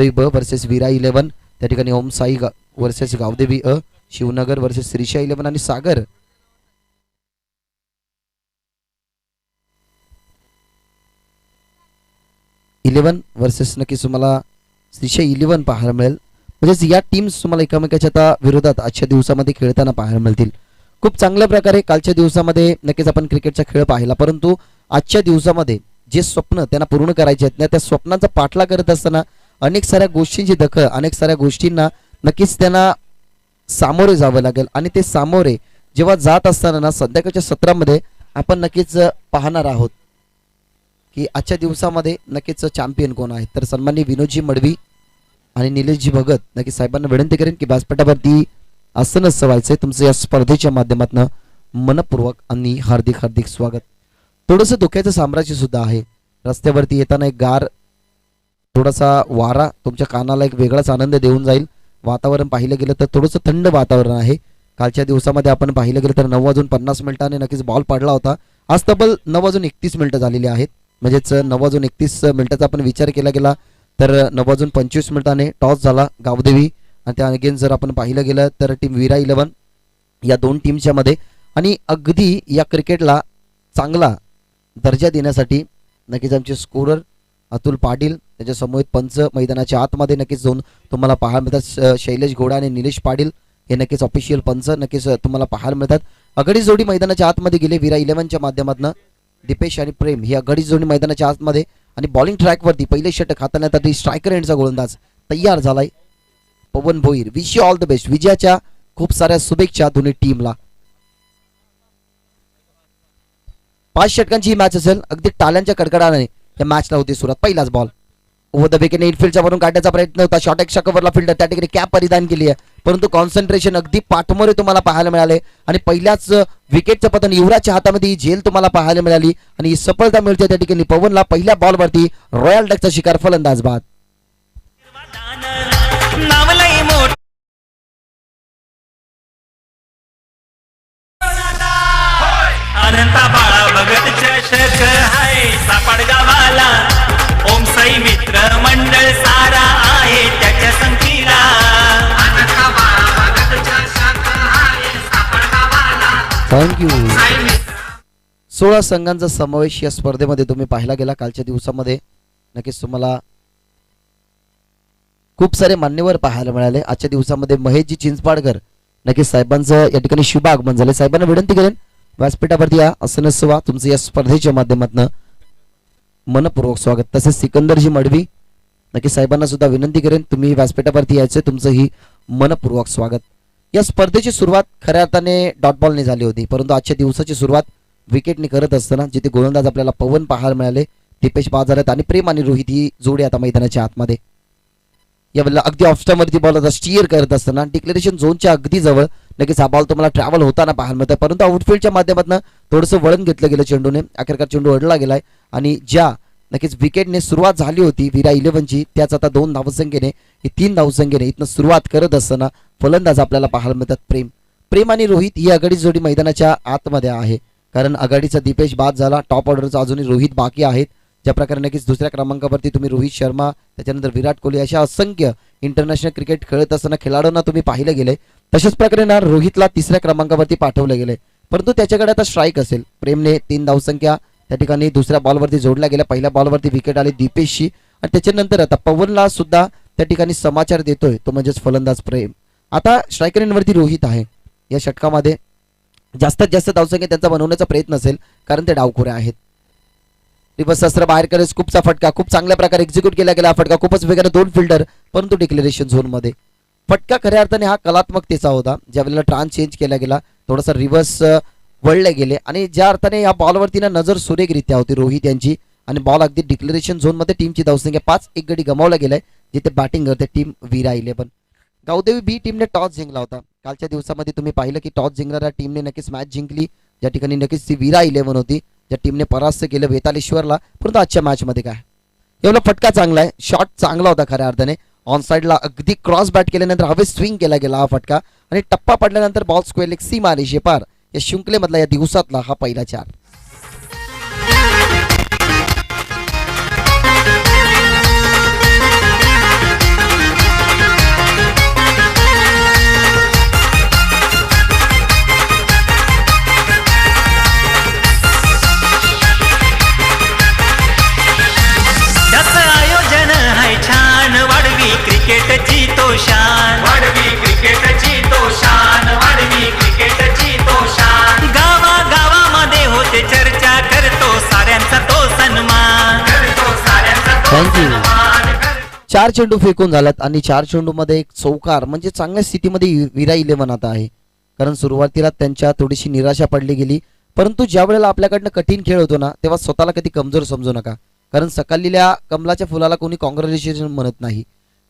गावदेवी ब वर्सेस विरा 11, त्या ठिकाणी ओम साई वर्सेस गावदेवी अ, शिवनगर वर्सेस श्रीशा 11 आणि सागर 11 वर्सेस नक्कीच तुम्हाला श्रीशा 11 पाहायला मिळेल. म्हणजे या टीम्स तुम्हाला एकमेकाच्या आता विरोधात आजच्या दिवसामध्ये खेळताना पाहायला मिळतील. खूप चांगल्या प्रकारे कालच्या दिवसामध्ये नक्कीच आपण क्रिकेटचा खेळ पाहिला, परंतु आजच्या दिवसामध्ये जे स्वप्न त्यांना पूर्ण करायचे आहेत ना, त्या स्वप्नांचा पाठलाग करत असताना अनेक साऱ्या गोष्टींची दखल, अनेक साऱ्या गोष्टींना नक्कीच त्यांना सामोरे जावं लागेल. आणि ते सामोरे जेव्हा जात असताना ना संध्याकाळच्या सत्रामध्ये आपण नक्कीच पाहणार आहोत की आजच्या दिवसामध्ये नक्कीच चॅम्पियन कोण आहे. तर सन्माननीय विनोदजी मडवी आणि निलेशजी भगत नक्की साहेबांना विनंती करेन की व्यासपीठावरती आसनस्थ व्हायचंय. तुमचं या स्पर्धेच्या माध्यमातून मनपूर्वक आणि हार्दिक हार्दिक स्वागत. थोडंसं धोक्याचं साम्राज्य सुद्धा आहे. रस्त्यावरती येताना एक गार थोडासा वारा तुमच्या कानाला एक वेगळाच आनंद देऊन जाईल. वातावरण पाहिलं गेलं तर थोडंसं थंड वातावरण आहे. कालच्या दिवसामध्ये आपण पाहिलं गेलं तर 9:50 नक्कीच बॉल पडला होता. आज तब्बल 9:31 झालेली आहेत. म्हणजेच 9:31 आपण विचार केला गेला तर 9:25 टॉस झाला गावदेवी आणि त्या अगेन जर आपण पाहिलं गेलं तर टीम विरा 11 या दोन टीमच्या मध्ये. आणि अगदी या क्रिकेटला चांगला दर्जा देण्यासाठी नक्कीच आमचे स्कोरर अतुल पाटील, त्याच्या समोर पंच मैदानाच्या आतमध्ये नक्कीच जाऊन तुम्हाला पाहायला मिळतात. शैलेश घोडा आणि निलेश पाटील हे नक्कीच ऑफिशियल पंच नक्कीच तुम्हाला पाहायला मिळतात. आघाडी जोडी मैदानाच्या आतमध्ये गेले विरा 11च्या माध्यमातून. दीपेश आणि प्रेम ही आघाडी जोडी मैदानाच्या आतमध्ये आणि बॉलिंग ट्रॅकवरती पहिले षटक हाताळण्यासाठी स्ट्रायकर एंडचा गोलंदाज तयार झालाय Pawan Bhoir. Wish you all the best. विजयाच्या खूप साऱ्या शुभेच्छा दोन्ही टीमला. 5 षटकांची ही मॅच असेल. अगदी टाळ्यांच्या कडकडाने या मॅचला होती सुरुवात. पहिलाच बॉल ओव्हर द विकेट इनफिल्डच्या वरून काढण्याचा प्रयत्न होता. शॉर्ट एक्स्ट्रा कव्हरला फिल्डर त्या ठिकाणी कॅप परिधान केली आहे, परंतु कॉन्सन्ट्रेशन अगदी पाठमोरे तुम्हाला पाहायला मिळाले आणि पहिल्याच विकेटचं पतन युवराजच्या हातामध्ये ही झेल तुम्हाला पाहायला मिळाली आणि ही सफलता मिळते त्या ठिकाणी पवनला. पहिल्या बॉलवरती रॉयल डकचा शिकार फलंदाज बाद. अनंता बाळा भगत चषक आहे सापडगावाला. ओम साई मित्र मंडळ सारा आहे त्याच्या संगतीला. अनंता बाळा भगत चषक आहे सापडगावाला. थँक्यू. 16 संघांचा समावेश या स्पर्धेमध्ये तुम्ही पाहिला गेला. कालच्या दिवसामध्ये नक्कीच तुम्हाला खूप सारे मान्यवर पाहायला मिळाले. आजच्या दिवसामध्ये महेशजी चिंचपाडकर नक्कीच साहेबांचं या ठिकाणी शुभ आगमन झाले. साहेबांना विनंती करेन व्यासपीठावरती या आसनस्थ तुमचं या स्पर्धेच्या माध्यमातून मनपूर्वक स्वागत. तसेच सिकंदरजी मडवी नक्की साहेबांना सुद्धा विनंती करेन तुम्ही व्यासपीठावरती यायचं, तुमचं ही मनपूर्वक स्वागत. या स्पर्धेची सुरुवात खऱ्या अर्थाने डॉट बॉलने झाली होती, परंतु आजच्या दिवसाची सुरुवात विकेटने करत असताना जिथे गोलंदाज आपल्याला पवन पाहायला मिळाले, दीपेश बाजारात आणि प्रेम आणि रोहित ही जोडी आता मैदानाच्या आतमध्ये. यावेळेला अगदी ऑफस्टमवरती बॉल आता स्टीअर करत असताना डिक्लेरेशन झोनच्या अगदी जवळ नक्कीच हा बॉल तुम्हाला ट्रॅव्हल होताना पाहायला मिळतं, परंतु आउटफील्डच्या माध्यमातून थोडंसं वळण घेतलं गेलं चेंडूने. अखेरकार चेंडू अडला गेलाय आणि ज्या नक्कीच विकेटने सुरुवात झाली होती विरा 11ची त्याच आता 2 धावसंख्येने 3 धावसंख्येने इथनं सुरुवात करत असताना फलंदाज आपल्याला पाहायला मिळतात प्रेम आणि रोहित ही आघाडी जोडी मैदानाच्या आतमध्ये आहे. कारण आघाडीचा दीपेश बाद झाला, टॉप ऑर्डरचा अजूनही रोहित बाकी आहेत. ज्या प्रकारे नक्कीच दुसऱ्या क्रमांकावरती तुम्ही रोहित शर्मा, त्याच्यानंतर विराट कोहली अशा असंख्य इंटरनॅशनल क्रिकेट खेळत असताना खेळाडूंना तुम्ही पाहिलं गेले, तशाच प्रकारे ना रोहितला 3ऱ्या क्रमांकावरती पाठवलं गेलंय, परंतु त्याच्याकडे आता स्ट्राईक असेल. प्रेमने 3 धावसंख्या त्या ठिकाणी दुसऱ्या बॉलवरती जोडल्या गेल्या. पहिल्या बॉलवरती विकेट आली दीपेशची आणि त्याच्यानंतर आता पवनला सुद्धा त्या ठिकाणी समाचार देतोय तो म्हणजेच फलंदाज प्रेम. आता स्ट्रायकर एंडवरती रोहित आहे. या षटकामध्ये जास्तीत जास्त धावसंख्या त्यांचा बनवण्याचा प्रयत्न असेल कारण ते डावखोरे आहेत. रिवर्स शस्त्र बाहेर करेस खूपचा फटका खूप चांगल्या प्रकारे एक्झिक्यूट केला गेला. फटका खूपच वेगाने 2 फिल्डर परंतु डिक्लेरेशन झोन मध्ये. फटका खऱ्या अर्थाने हा कलात्मकतेचा होता. ज्यावेळेला ट्रान्स चेंज केला गेला, थोडासा रिव्हर्स वळले गेले आणि ज्या अर्थाने या बॉलवरती ना नजर सुरेखरित्या होती रोहित यांची आणि बॉल अगदी डिक्लेरेशन झोन मध्ये टीमची धावसंख्या 5 एक गडी गमावला गेलाय जिथे बॅटिंग करते टीम विरा 11. गावदेवी बी टीमने टॉस जिंकला होता. कालच्या दिवसामध्ये तुम्ही पाहिलं की टॉस जिंकणाऱ्या टीमने नक्कीच मॅच जिंकली, ज्या ठिकाणी नक्कीच ती विरा 11 होती ज्या टीमने परास्त केलं वेतालेश्वरला. परंतु आजच्या मॅच मध्ये काय एवढा फटका चांगला आहे, शॉट चांगला होता खऱ्या अर्थाने. ऑन साइडला अगदी क्रॉस बॅट केल्यानंतर हवे स्विंग केला गेला हा फटका आणि टप्पा पडल्यानंतर बॉल स्क्वेअर लेग सीमा आली शेपार. या शृंखलेमधला या दिवसातला हा पहिला 4. 4 चेंडू फेकून झाल्यात आणि 4 चेंडू मध्ये एक चौकार म्हणजे चांगल्या स्थितीमध्ये विरा 11 आता आहे. कारण सुरुवातीला त्यांच्या थोडीशी निराशा पडली गेली, परंतु ज्या वेळेला आपल्याकडनं कठीण खेळ होतो ना तेव्हा स्वतःला कधी कमजोर समजू नका. कारण सकाळील्या कमलाच्या फुलाला कोणी कॉंग्रॅच्युलेशन म्हणत नाही.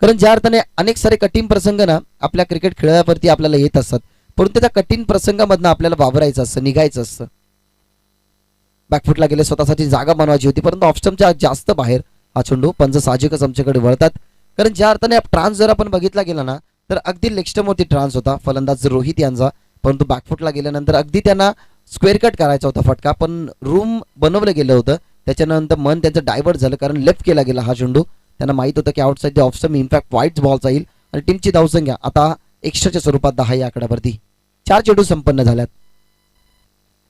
कारण ज्या अर्थाने अनेक सारे कठीण प्रसंग ना आपल्या क्रिकेट खेळावरती आपल्याला येत असतात, परंतु त्या कठीण प्रसंगामधनं आपल्याला वावरायचं असतं, निघायचं असतं. बॅकफुटला गेले, स्वतःसाठी जागा बनवायची होती, परंतु ऑफस्टमच्या जास्त बाहेर हा चेंडू. पंच साहजिकच आमच्याकडे वळतात. कारण ज्या अर्थाने ट्रान्स जर आपण बघितला गेला ना तर अगदी लेगस्टमवरती ट्रान्स होता फलंदाज रोहित यांचा, परंतु बॅकफुटला गेल्यानंतर अगदी त्यांना स्क्वेअर कट करायचा होता फटका, पण रूम बनवलं गेलं होतं. त्याच्यानंतर मन त्यांचं डायव्हर्ट झालं कारण लेफ्ट केला गेला हा चेंडू. त्यांना माहित होतं की outside the off stump impact white ball जाईल आणि टीमची धावसंख्या आता एक्स्ट्राच्या स्वरूपात 10 या आकड्यावरती. 4 चेंडू संपन्न झाल्यात.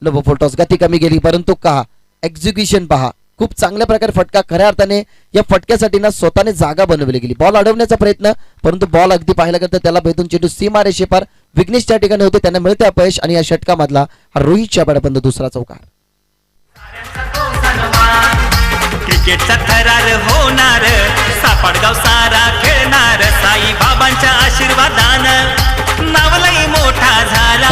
लो फोटोस गती कमी गेली, परंतु का एक्झिक्युशन पहा, खूप चांगल्या प्रकारे फटका. खऱ्या अर्थाने या फटक्यासाठी ना स्वतःने जागा बनवली गेली. बॉल अडवण्याचा प्रयत्न, परंतु बॉल अगदी पाहायला गेलं तर त्याला भेटून चेंडू सीमा रेषेपार. विघ्नेश त्या ठिकाणी होते, त्यांना मिळते अपयश आणि या षटकामधला हा रोहितच्या बॅटबंद दुसरा चौकार. क्रिकेटचा थरार होणार, सापडगाव सारा खेळणार, साई बाबांच्या आशीर्वादानं नावलई मोठा झाला.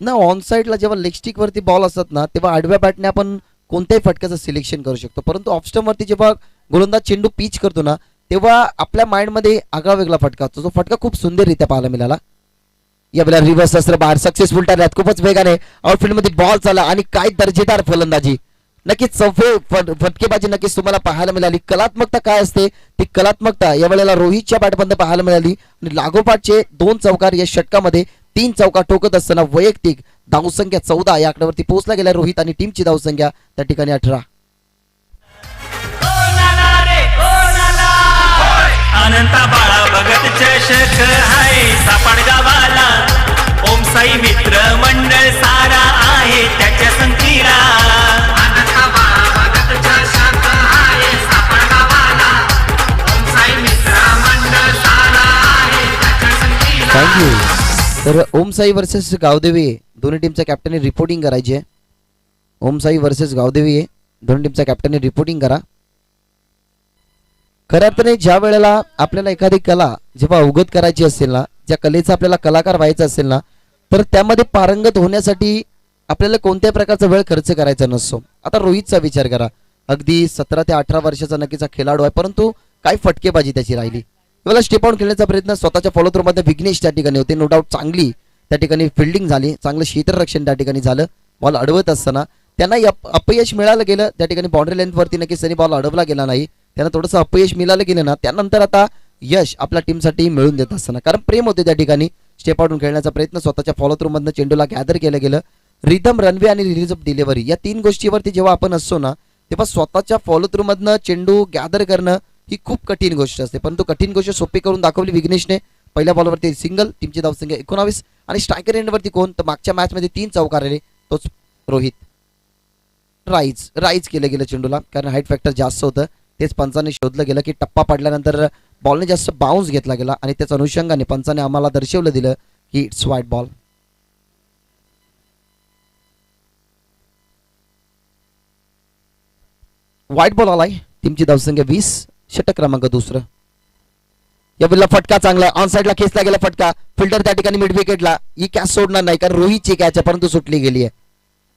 ना ऑन साइडला जेव्हा लेग स्टिक वरती बॉल असतात ना तेव्हा आडव्या बॅटने आपण कोणत्याही फटक्याचं सिलेक्शन करू शकतो, परंतु ऑफस्टम वरती जेव्हा गोलंदाज चेंडू पिच करतो ना तेव्हा आपल्या माइंड मध्ये आगळा वेगळा फटका असतो. तो फटका खूप सुंदररित्या पाहायला मिळाला. या वेळेला रिव्हर्स अस्त्र बाहेर सक्सेसफुल ठरल्यात. खूपच वेगाने आउटफील्ड मध्ये बॉल चालला आणि काय दर्जेदार फलंदाजी. नक्कीच चौफे फटकेबाजी नक्कीच तुम्हाला पाहायला मिळाली. कलात्मकता काय असते ती कलात्मकता या वेळेला रोहितच्या बॅटबंद पाहायला मिळाली आणि लागोपाठचे 2 चौकार या षटकामध्ये 3 चौकार ठोकत असताना वैयक्तिक धावसंख्या 14 या आकड्यावरती पोहोचला गेला रोहित आणि टीमची धावसंख्या त्या ठिकाणी 18. अनंता बाळा बघत चषक आहे सापड गावाला, ओम साई मित्र मंडळ सारा आहे त्याच्या संगतीला. अनंता बाळा बघत चषक आहे सापड गावाला, ओम साई मित्र मंडळ सारा आहे त्याच्या संगतीला. थँक्यू. तर ओम साई वर्सेस गावदेवी दोन्ही टीमच्या कॅप्टनने रिपोर्टिंग करायची आहे. ओम साई वर्सेस गावदेवी दोन्ही टीमच्या कॅप्टनने रिपोर्टिंग करा. खऱ्या अर्थाने ज्या वेळेला आपल्याला एखादी कला जेव्हा अवगत करायची असेल ना, ज्या कलेचा आपल्याला कलाकार व्हायचा असेल ना तर त्यामध्ये पारंगत होण्यासाठी आपल्याला कोणत्याही प्रकारचा वेळ खर्च करायचा नसतो. आता रोहितचा विचार करा, अगदी 17 ते 18 वर्षाचा नक्कीचा खेळाडू आहे, परंतु काय फटकेबाजी त्याची राहिली. वेळेला स्टेप आउट खेळण्याचा प्रयत्न स्वतःच्या फॉलो थ्रू मध्ये विघ्नेश त्या ठिकाणी होते. नो डाऊट चांगली त्या ठिकाणी फिल्डिंग झाली, चांगलं क्षेत्ररक्षण त्या ठिकाणी झालं. बॉल अडवत असताना त्यांना अपयश मिळालं गेलं. त्या ठिकाणी बाउंड्री लेंथ वरती नक्कीच त्यांनी बॉल अडवला गेला नाही. त्यांना थोडंसं अपयश मिळालं गेलं ना त्यानंतर आता यश आपल्या टीमसाठी मिळून देत असताना कारण प्रेम होते त्या ठिकाणी. स्टेप आउटून खेळण्याचा प्रयत्न, स्वतःच्या फॉलो थ्रू मधनं चेंडूला गॅदर केलं गेलं. रिदम, रनवे आणि रिलीज ऑफ डिलिव्हरी या 3 गोष्टीवरती जेव्हा आपण असतो ना तेव्हा स्वतःच्या फॉलो थ्रू मधनं चेंडू गॅदर करणं ही खूप कठीण गोष्ट असते, परंतु कठीण गोष्ट सोपी करून दाखवली विघ्नेशने. पहिल्या बॉलवरती सिंगल, टीमची धावसंख्या 19 आणि स्ट्रायकर एंडवरती कोण तर मागच्या मॅच मध्ये 3 चौकार आले तोच रोहित. राईज केलं गेलं चेंडूला कारण हाईट फॅक्टर जास्त होतं. तेच पंचाने शोधलं गेलं की टप्पा पडल्यानंतर बॉलने जास्त बाउन्स घेतला गेला आणि त्याच अनुषंगाने पंचाने आम्हाला दर्शवलं दिलं की it's white ball. White ball आलाय. टीमची धावसंख्या 20, षटक क्रमांक दुसरं. या वेळेला फटका चांगला ऑन साइडला खेचला गेला फटका. फिल्डर त्या ठिकाणी मिड विकेटला. ही कॅच सोडणार नाही कारण रोहितची कॅच आहे परंतु सुटली गेली आहे.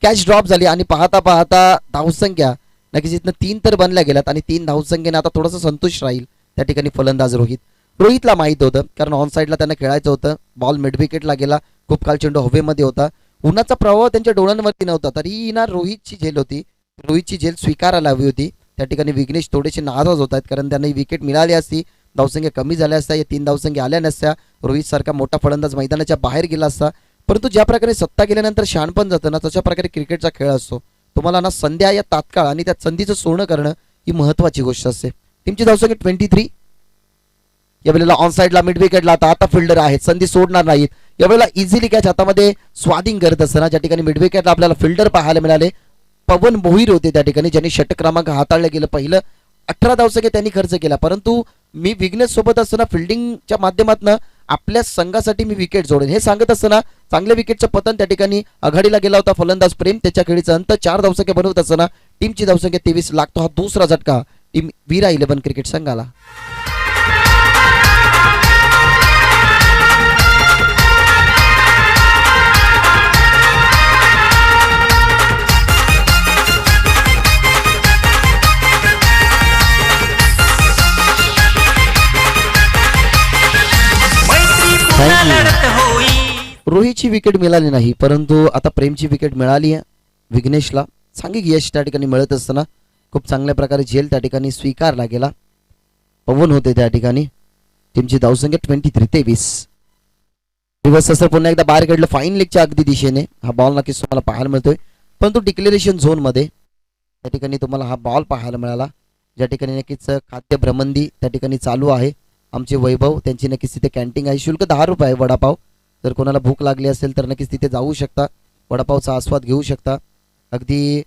कॅच ड्रॉप झाली आणि पाहता पाहता धावसंख्या नक्कीच इथनं 3 तर बनल्या गेल्यात आणि 3 धावसंख्येने आता थोडंसं संतुष्ट राहील त्या ठिकाणी फलंदाज रोहित. रोहितला माहित होतं कारण ऑन साइडला त्यांना खेळायचं होतं. बॉल मिड विकेटला गेला. खूप काल चेंडू हवेमध्ये होता. उन्हाचा प्रभाव त्यांच्या डोळ्यांवरती नव्हता तरी ना रोहितची झेल होती. रोहितची झेल स्वीकारायला हवी होती. त्या ठिकाणी विघ्नेश थोडेसे नाराज होत आहेत कारण त्यांना विकेट मिळाली असती, धावसंख्या कमी झाल्या असत्या, या 3 धावसंख्या आल्या नसत्या, रोहित सारखा मोठा फलंदाज मैदानाच्या बाहेर गेला असता. परंतु ज्या प्रकारे सत्ता गेल्यानंतर शहाणपण जातं ना तशा प्रकारे क्रिकेटचा खेळ असतो. तुम्हाला ना संध्या या तात्काळ आणि त्या संधीचं सोनं करणं ही महत्वाची गोष्ट असते. टीमची धावसंख्या 23. या वेळेला ऑन साइडला मिड विकेटला आता फिल्डर आहेत, संधी सोडणार नाहीत. या वेळेला इझिली कॅच हातामध्ये स्वाधीन करत असताना ज्या ठिकाणी मिड विकेटला आपल्याला फिल्डर पाहायला मिळाले. पवन मोहिर होते त्या ठिकाणी ज्यांनी षटक क्रमांक हाताळलं गेलं. पहिलं 18 धावसंख्या त्यांनी खर्च केला, परंतु मी विघ्नेश सोबत असताना फिल्डिंगच्या माध्यमातून आपल्या संघासाठी मी विकेट जोडेन हे सांगत असताना चांगल्या विकेटचं पतन त्या ठिकाणी आघाडीला गेला होता फलंदाज प्रेम. त्याच्या खेळीचा अंत 4 धावसंख्या बनवत असताना टीमची धावसंख्या 23 लागतो हा दुसरा झटका टीम वीरा 11 क्रिकेट संघाला. मैत्री पुन्हा लढत होई. रोहितची विकेट मिळाली नाही, परंतु आता प्रेमची विकेट मिळाली आहे विघ्नेशला. सांघिक यश त्या ठिकाणी मिळत असताना खूप चांगल्या प्रकारे झेल त्या ठिकाणी स्वीकारला गेला. पवन होते त्या ठिकाणी. टीमची धावसंख्या 23-23. रिव्हर्स असं पुन्हा एकदा बाहेर काढलं फाईन लेगच्या अगदी दिशेने. हा बॉल नक्कीच तुम्हाला पाहायला मिळतोय, परंतु डिक्लेरेशन झोन मध्ये त्या ठिकाणी तुम्हाला हा बॉल पाहायला मिळाला, ज्या ठिकाणी नक्कीच खाद्य भ्रमंदी त्या ठिकाणी चालू आहे. आमचे वैभव त्यांची नक्कीच तिथे कॅन्टीन आहे. शुल्क 10 रुपये आहे वडापाव. जर कोणाला भूक लागली असेल तर नक्कीच तिथे जाऊ शकता, वडापावचा आस्वाद घेऊ शकता. अगदी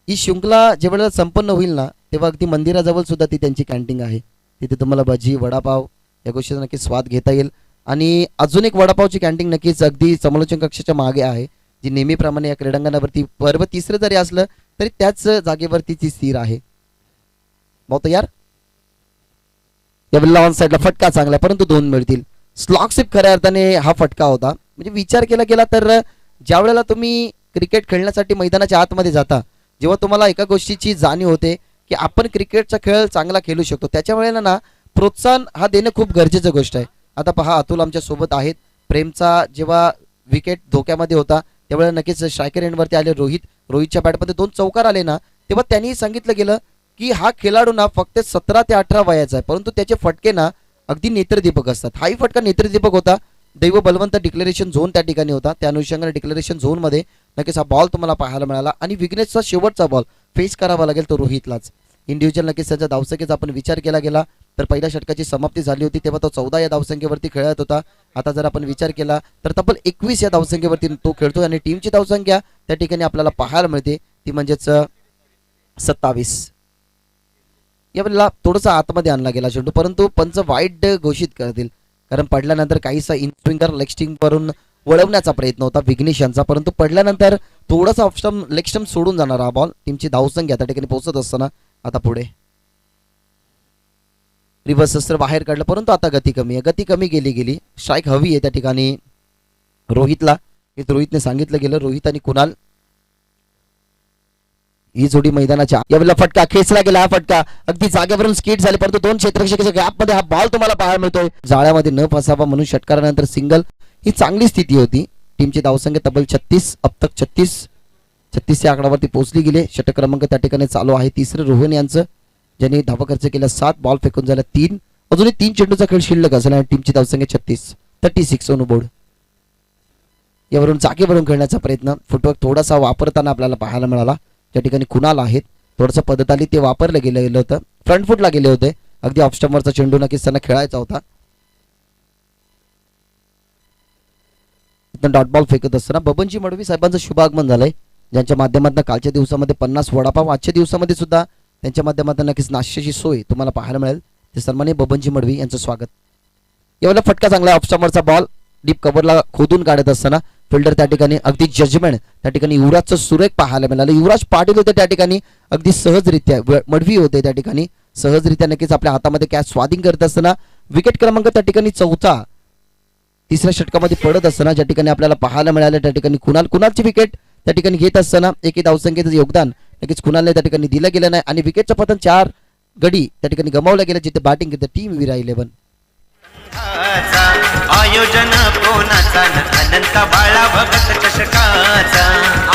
ही शृंखला जेव्हा संपन्न होईल ना तेव्हा अगदी मंदिराजवळ सुद्धा ती त्यांची कॅन्टीन आहे. तिथे तुम्हाला भजी वडापाव या गोष्टीचा नक्कीच स्वाद घेता येईल. आणि अजून एक वडापावची कॅन्टीन नक्कीच अगदी समालोचन कक्षाच्या मागे आहे, जी नेहमीप्रमाणे या क्रीडांगणावरती पर्व तिसरं जरी असलं तरी त्याच जागेवरती ती स्थिर आहे. बहुत तयार. या ऑन साईडला फटका चांगला, परंतु 2 मिळतील. स्लॉग स्लिप खऱ्या अर्थाने हा फटका होता. म्हणजे विचार केला गेला तर ज्या वेळेला तुम्ही क्रिकेट खेळण्यासाठी मैदानाच्या आतमध्ये जाता, जेव्हा तुम्हाला एका गोष्टीची जाणीव होते की आपण क्रिकेटचा खेळ चांगला खेळू शकतो, त्याच्या वेळेला ना प्रोत्साहन हा देणं खूप गरजेचं गोष्ट आहे. आता पहा अतुल आमच्या सोबत आहेत. प्रेमचा जेव्हा विकेट धोक्यामध्ये होता त्यावेळेला नक्कीच स्ट्रायकर एंडवरती आले रोहितच्या बॅटमध्ये 2 चौकार आले ना, तेव्हा त्यांनी सांगितलं गेलं की हा खेळाडू ना फक्त 17 ते 18 वयाचा आहे, परंतु त्याचे फटके ना अगदी नेत्रदीपक असतात. हाही फटका नेत्रदीपक होता. दैव बलवंत डिक्लेरेशन झोन त्या ठिकाणी होता. त्या अनुषंगाने डिक्लेरेशन झोन मध्ये नक्कीच हा बॉल तुम्हाला पाहायला मिळाला. आणि विघ्नेशचा शेवटचा बॉल फेस करावा लागेल तो रोहितलाच. इंडिव्हिज्युअल नक्कीच त्याच्या धावसंख्येचा आपण विचार केला गेला तर पहिल्या षटकाची समाप्ती झाली होती तेव्हा तो 14 या धावसंख्येवरती खेळत होता. आता जर आपण विचार केला तर तब्बल 21 या धावसंख्येवरती तो खेळतोय. आणि टीमची धावसंख्या त्या ठिकाणी आपल्याला पाहायला मिळते ती म्हणजेच 27. यावेळेला थोडंसं आतमध्ये आणला गेला चेंडू, परंतु पंच वाईट घोषित करतील, कारण पडल्यानंतर काहीसा इनस्विंगर लेग स्टिंग वरून वळवण्याचा प्रयत्न होता विघ्नेश यांचा, परंतु पडल्यानंतर थोडासा ऑफस्टम लेग स्टंप सोडून जाणार हा बॉल. टीमची धावसंख्या त्या ठिकाणी पोहोचत असताना आता पुढे रिव्हर्स अस्त्र बाहेर काढलं, परंतु आता गती कमी आहे. गती कमी गेली. स्ट्राईक हवी आहे त्या ठिकाणी रोहितला. रोहितने सांगितलं गेलं. रोहित आणि कुणाल ही जोडी मैदानाच्या यावेळेला फटका खेचला गेला. हा फटका अगदी जागेवरून स्किट झाले, परंतु 2 क्षेत्ररक्षकाच्या गॅप मध्ये हा बॉल तुम्हाला पाहायला मिळतोय. जाळ्यामध्ये न फसावा म्हणून षटकारानंतर सिंगल. ही चांगली स्थिती होती. टीमची धावसंख्या तब्बल 36 अब तक 36 या आकड्यावरती पोहोचली गेली. षटक क्रमांक त्या ठिकाणी चालू आहे. तिसरं रोहन यांचं, ज्यांनी धावा खर्च केला 7, बॉल फेकून झाला 3. अजूनही 3 चेंडूचा खेळ शिल्लक असेल आणि टीमची धावसंख्या 36 ऑन बोर्ड. यावरून जागेवरून खेळण्याचा प्रयत्न, फुटवर्क थोडासा वापरताना आपल्याला पाहायला मिळाला. त्या ठिकाणी कुणाल आहेत, थोडंसं पद्धताली ते वापरलं गेलं होतं. फ्रंट फुटला गेले होते. अगदी ऑफस्टंपवरचा चेंडू नक्कीच त्यांना खेळायचा होता. डॉट बॉल फेकत असताना बबनजी मडवी साहेबांचं शुभ आगमन झालंय, ज्यांच्या माध्यमातून कालच्या दिवसामध्ये 50 वडापाव, आजच्या दिवसामध्ये सुद्धा त्यांच्या माध्यमातून नक्कीच नाश्त्याची सोय तुम्हाला पाहायला मिळेल. ते सन्माननीय बबनजी मडवी यांचं स्वागत. यावेळेला फटका चांगला ऑफस्टंपवरचा बॉल डीप कव्हरला खोदून काढत असताना फिल्डर त्या ठिकाणी अगदी जजमेंट त्या ठिकाणी युवराजचं सुरेख पाहायला मिळालं. युवराज पाटील होते त्या ठिकाणी अगदी सहजरित्या, मडवी होते त्या ठिकाणी सहजरित्या नक्कीच आपल्या हातामध्ये कॅच स्वाधीन करत असताना विकेट क्रमांक त्या ठिकाणी 4 तिसऱ्या षटकामध्ये पडत असताना ज्या ठिकाणी आपल्याला पाहायला मिळालं त्या ठिकाणी कुणालची विकेट त्या ठिकाणी घेत असताना एक धावसंख्येचं योगदान नक्कीच कुणालने त्या ठिकाणी दिलं गेलं नाही. आणि विकेटचं पतन 4 गडी त्या ठिकाणी गमावलं गेलं, जिथे बॅटिंग करते टीम वीरा 11. आयोजन कोणाचा न अनंत बाळा भगत चषकाचा.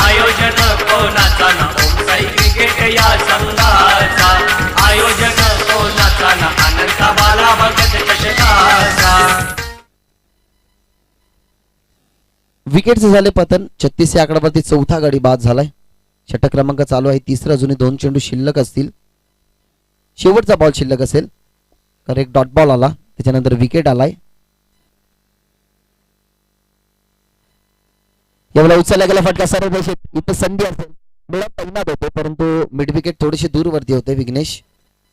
आयोजन कोणाचा न ओमसाई क्रिकेट या संघाचा. आयोजन कोणाचा न अनंत बाळा भगत चषकाचा. विकेटचे झाले पतन. 36 या आकड्यावरती 4था गडी बाद झालाय. षटक क्रमांक चालू आहे. तिसरं अजूनही 2 चेंडू शिल्लक असतील. शेवटचा बॉल शिल्लक असेल, कारण एक डॉट बॉल आला, त्याच्यानंतर विकेट आलाय. यावेळेला उचलला गेला फटका सर्व पैसे इथं संधी असेल मिळत तैनात होते, परंतु मिड विकेट थोडेसे दूरवरती होते विघ्नेश.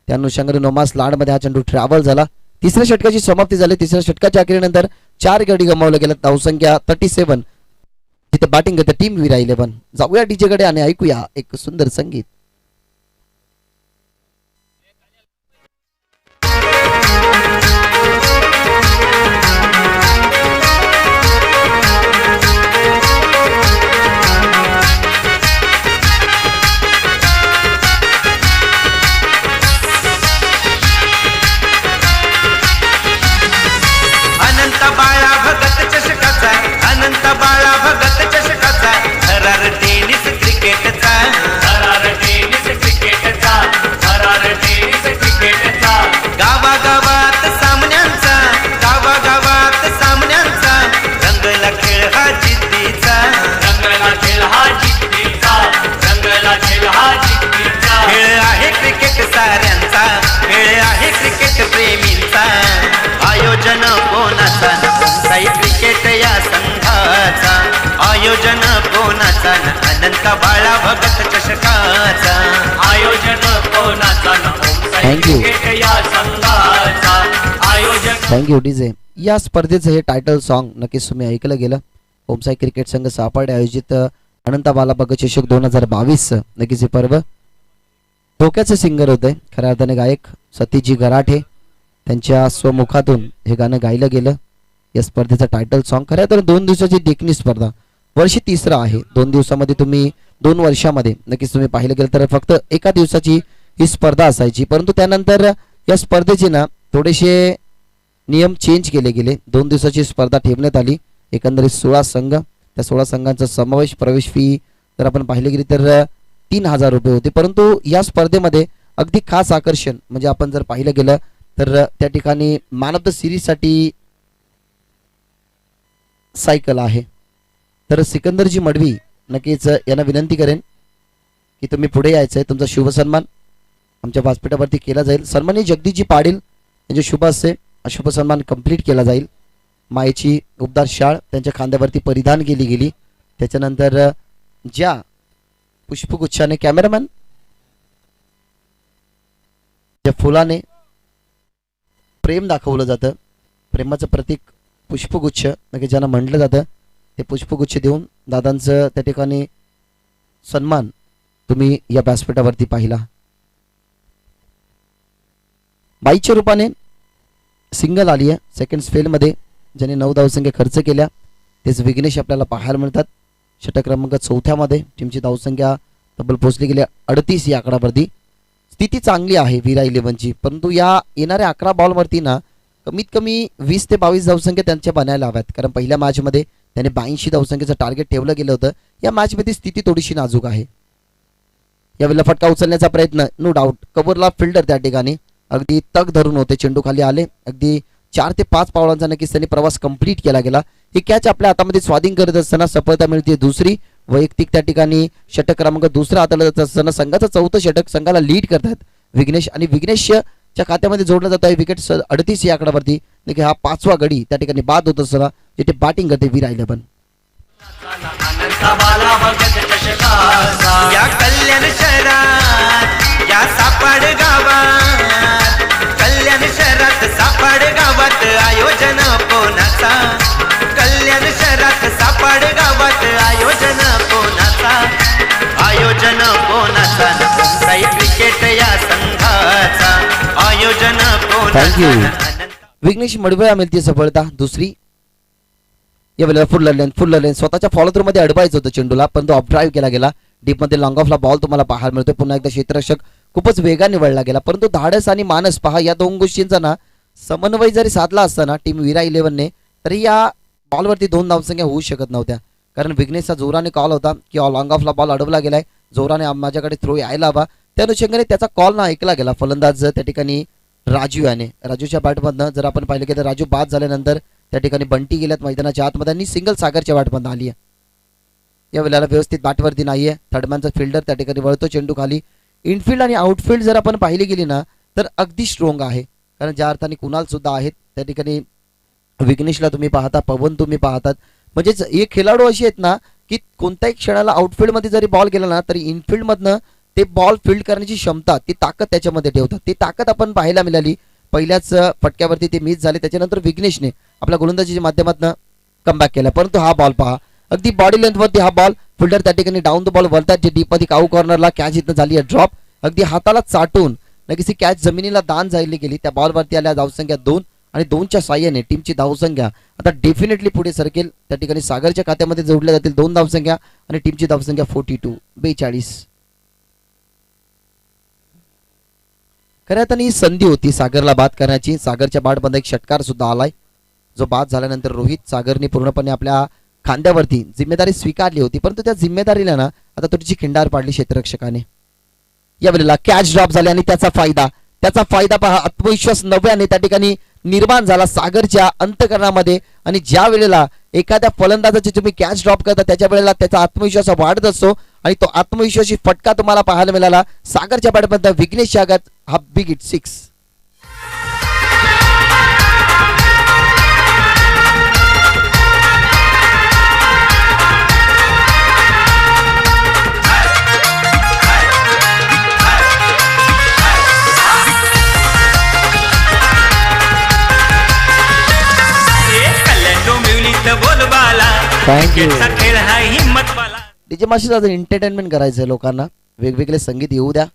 त्या अनुषंगाने नोमास लाड मध्ये हा चेंडू ट्रॅव्हल झाला. तिसऱ्या षटकाची समाप्ती झाली. तिसऱ्या षटकाच्या अखेरीनंतर 4 गडी गमावलं गेलं. धावसंख्या 37. तिथे बॅटिंग करते टीम वीरा 11. जाऊया डीजे कडे आणि ऐकूया एक सुंदर संगीत. कोणाचा आयोजन कोणाचा साई क्रिकेट या संघाचा आयोजन कोणाचा अनंत बाळा भगत चषकाचा आयोजन कोणाचा Thank you. क्रिकेट या संघाचा आयोजन थँक्यू डीजे. या स्पर्धेचं हे टायटल सॉन्ग नक्कीच तुम्ही ऐकलं गेलं. ओमसाई क्रिकेट संघ सापाडे आयोजित अनंत बाला भगत चषक 2022 नक्कीच हे पर्व धोक्याचे सिंगर होते. खऱ्या अर्थाने गायक सतीजी गराठे त्यांच्या स्वमुखातून हे गाणं गायलं गेलं. या स्पर्धेचं टायटल सॉन्ग खऱ्या अर्थाने 2 दिवसाची देखणी स्पर्धा वर्षी तिसरं आहे. 2 दिवसामध्ये तुम्ही 2 वर्षामध्ये नक्कीच तुम्ही पाहिलं गेलं तर फक्त एका दिवसाची ही स्पर्धा असायची. परंतु त्यानंतर या स्पर्धेचे ना थोडेसे नियम चेंज केले गेले. 2 दिवसाची स्पर्धा ठेवण्यात आली. एकंदरीत 16 संघ, त्या 16 संघांचा समावेश, प्रवेश फी जर आपण पाहिली गेली तर 3000 रुपये होते. परंतु या स्पर्धेमध्ये अगदी खास आकर्षण म्हणजे आपण जर पाहिलं गेलं तर त्या ठिकाणी मॅन ऑफ द सिरीजसाठी सायकल आहे. तर सिकंदरजी मडवी नक्कीच यांना विनंती करेन की तुम्ही पुढे यायचं आहे. तुमचा शुभ सन्मान आमच्या व्यासपीठावरती केला जाईल. सन्माननीय जगदीशजी पाटील यांचे शुभ हस्ते शुभ सन्मान कंप्लीट केला जाईल. मायेची उबदार शाळ त्यांच्या खांद्यावरती परिधान केली गेली. त्याच्यानंतर ज्या पुष्पगुच्छाने कॅमेरामॅन ज्या फुलाने प्रेम दाखवलं जातं, प्रेमाचं प्रतीक पुष्पगुच्छ नक्की ज्यांना म्हटलं जातं, ते पुष्पगुच्छ देऊन दादांचं त्या ठिकाणी सन्मान तुम्ही या व्यासपीठावरती पाहिला. बाईच्या रूपाने सिंगल आली आहे. सेकंड स्पेलमध्ये ज्याने 9 धावसंख्या खर्च केल्या तेच विघ्नेश आपल्याला पाहायला मिळतात. षटक क्रमांक 4थ्यामध्ये टीमची धावसंख्या तब्बल पोहोचली गेली 38 या आकडावरती. स्थिती चांगली आहे विरा 11ची. परंतु या येणाऱ्या 11 बॉलवरती ना कमीत कमी 20 ते 22 धावसंख्या त्यांच्या बनायला हव्यात. कारण पहिल्या मॅचमध्ये त्याने 82 धावसंख्येचं टार्गेट ठेवलं गेलं होतं. या मॅचमध्ये स्थिती थोडीशी नाजूक आहे. यावेळेला फटका उचलण्याचा प्रयत्न नो डाऊट. कबरला फिल्डर त्या ठिकाणी अगदी तग धरून होते. चेंडू खाली आले. अगदी 4 ते 5 पावलांचा नक्कीच त्यांनी प्रवास कंप्लीट केला गेला. ही कॅच आपल्या हातामध्ये स्वाधीन करत असताना सफलता मिळते दुसरी. वैयक्तिक त्या ठिकाणी षटक क्रमांक 2 हाताळत जात असताना संघाचं 4थं षटक संघाला लीड करतात विघ्नेश. आणि विघ्नेशच्या खात्यामध्ये जोडला जातो आहे विकेट 38 या आकडावरती. नक्की हा 5वा गडी त्या ठिकाणी बाद होत असताना जिथे बॅटिंग करते विरा 11. या कल्याण शहरात या सापाड गावात कल्याण शहरात सापाड गावात आयोजन कोणाचा कल्याण शहरात सापाड गावात आयोजन कोणाचा आयोजन कोणाचा साई क्रिकेट या संघाचा आयोजन कोणाचा. विघ्नेश मडवळा मिळते सफलता दुसरी. यावेळेला फुल लर्न स्वतःच्या फॉलो थ्रू मध्ये अडवायचं होतं चेंडूला, परंतु ऑफ ड्राईव्ह केला गेला. डीप मध्ये लॉंग ऑफला बॉल तुम्हाला पाहायला मिळतोय. पुन्हा एकदा क्षेत्ररक्षक खूपच वेगाने वळला गेला. परंतु धाडस आणि मानस पहा या 2 गोष्टींचा ना समन्वय जरी साधला असताना टीम विरा 11ने तरी या बॉलवरती 2 धावसंख्या होऊ शकत नव्हत्या. कारण विघ्नेशचा जोराने कॉल होता की लॉंग ऑफला बॉल अडवला गेलाय, जोराने माझ्याकडे थ्रो यायला हवा. त्या अनुषंगाने त्याचा कॉल ना ऐकला गेला. फलंदाज त्या ठिकाणी राजू याने राजूच्या बॅटमधनं जर आपण पाहिलं की तर राजू बाद झाल्यानंतर त्या ठिकाणी बंटी गेल्यात मैदानाच्या आतमध्ये आणि सिंगल सागरच्या बॅटमधनं आली आहे. या वेळेला व्यवस्थित बॅटवरती नाहीये. थर्डमॅनचा फिल्डर त्या ठिकाणी वळतो चेंडू खाली. इनफिल्ड आणि आउटफिल्ड जर आपण पाहिली गेली ना तर अगदी स्ट्रॉंग आहे. कारण ज्या अर्थाने कुणाल सुद्धा आहेत त्या ठिकाणी विघ्नेशला तुम्ही पाहता, पवन तुम्ही पाहतात. म्हणजेच हे खेळाडू असे आहेत ना की कोणत्याही क्षणाला आउटफिल्डमध्ये जरी बॉल गेला ना तरी इनफिल्डमधनं ते बॉल फील्ड करण्याची क्षमता, ती ताकद त्याच्यामध्ये ठेवतात. ती ताकद आपण पाहायला मिळाली. पहिल्याच फटक्यावरती ते मिस झाले. त्याच्यानंतर विघ्नेशने आपल्या गोलंदाजीच्या माध्यमातून कमबॅक केला. परंतु हा बॉल पहा अगदी बॉडी लेंथवरती हा बॉल फिल्डर त्या ठिकाणी डाऊन द बॉल वळतात. जे डीप मध्ये काऊ कॉर्नरला कॅच इथं झाली आहे ड्रॉप. अगदी हाताला चाटून नक्कीच कॅच जमिनीला दान जायला गेली. त्या बॉलवरती आल्या धावसंख्या 2 आणि 2च्या साह्याने टीमची धावसंख्या आता डेफिनेटली पुढे सरकेल. त्या ठिकाणी सागरच्या खात्यामध्ये जोडल्या जातील 2 धावसंख्या आणि टीमची धावसंख्या 42. खऱ्या अर्थाने ही संधी होती सागरला बाद करण्याची. सागरच्या बॅटमध्ये एक षटकार सुद्धा आलाय जो बाद झाल्यानंतर रोहित सागरने पूर्णपणे आपल्या खांद्यावरती जिम्मेदारी स्वीकारली होती. परंतु त्या जिम्मेदारीला ना आता थोडीशी खिंडार पाडली क्षेत्ररक्षकाने. यावेळेला कॅच ड्रॉप झाले आणि त्याचा फायदा पहा. आत्मविश्वास नव्याने त्या ठिकाणी निर्माण झाला सागरच्या अंतकरणामध्ये. आणि ज्या वेळेला एखाद्या फलंदाजाची तुम्ही कॅच ड्रॉप करता त्याच्या वेळेला त्याचा आत्मविश्वास वाढत असतो आणि तो आत्मविश्वासी फटका तुम्हाला पाहायला मिळाला सागरच्या बॅटमध्ये. विघ्नेश आगात हा बिग हिट 6. Thank you. क्रिकेटचा खेळ हा हिम्मतवाला. डीजे मास्टर एंटरटेनमेंट करायचं आहे लोकांना, वेगवेगळे संगीत येऊ द्या.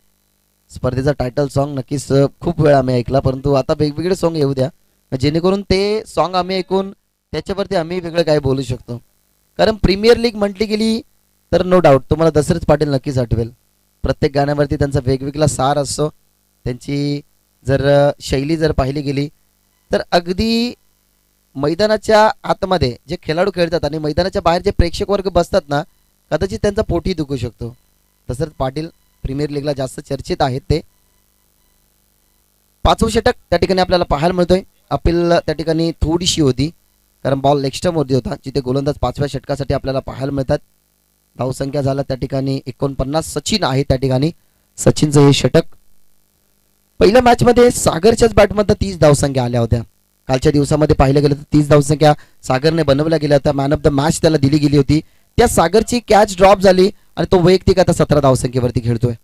स्पर्धेचा टायटल सॉन्ग नक्कीच खूप वेळ आम्ही ऐकला, परंतु आता वेगवेगळे सॉन्ग येऊ द्या, जेणेकरून ते सॉन्ग आम्ही ऐकून त्याच्यावरती आम्ही वेगळं काय बोलू शकतो. कारण प्रीमियर लीग म्हटली गेली तर नो डाऊट तुम्हाला दशरथ पाटील नक्कीच आठवेल. प्रत्येक गाण्यावरती त्यांचा वेगवेगळा सार असतो. त्यांची जर शैली जर पाहिली गेली तर अगदी मैदानाच्या आतमध्ये जे खेळाडू खेळतात आणि मैदानाच्या बाहेर जे प्रेक्षक वर्ग बसतात ना, कदाचित त्यांचा पोटी दुखू शकतो. दशरथ पाटील प्रीमियर लीगला जास्त चर्चेत आहेत. ते 5वं षटक त्या ठिकाणी आपल्याला पाहायला मिळतोय. अपील त्या ठिकाणी थोडीशी होती, कारण बॉल लेग स्टंपवरती होता, जिथे गोलंदाज 5व्या षटकासाठी आपल्याला पाहायला मिळतात. धावसंख्या झाला त्या ठिकाणी 49. सचिन आहे त्या ठिकाणी, सचिनचं हे षटक. पहिल्या मॅचमध्ये सागरच्याच बॅटमधनं 30 धावसंख्या आल्या होत्या. कालच्या दिवसामध्ये पाहिलं गेलं तर 30 धावसंख्या सागरने बनवल्या गेल्या होत्या. मॅन ऑफ द मॅच त्याला दिली गेली होती. त्या सागरची कॅच ड्रॉप झाली आणि तो वैयक्तिक आता 17 धावसंख्येवरती खेळतोय.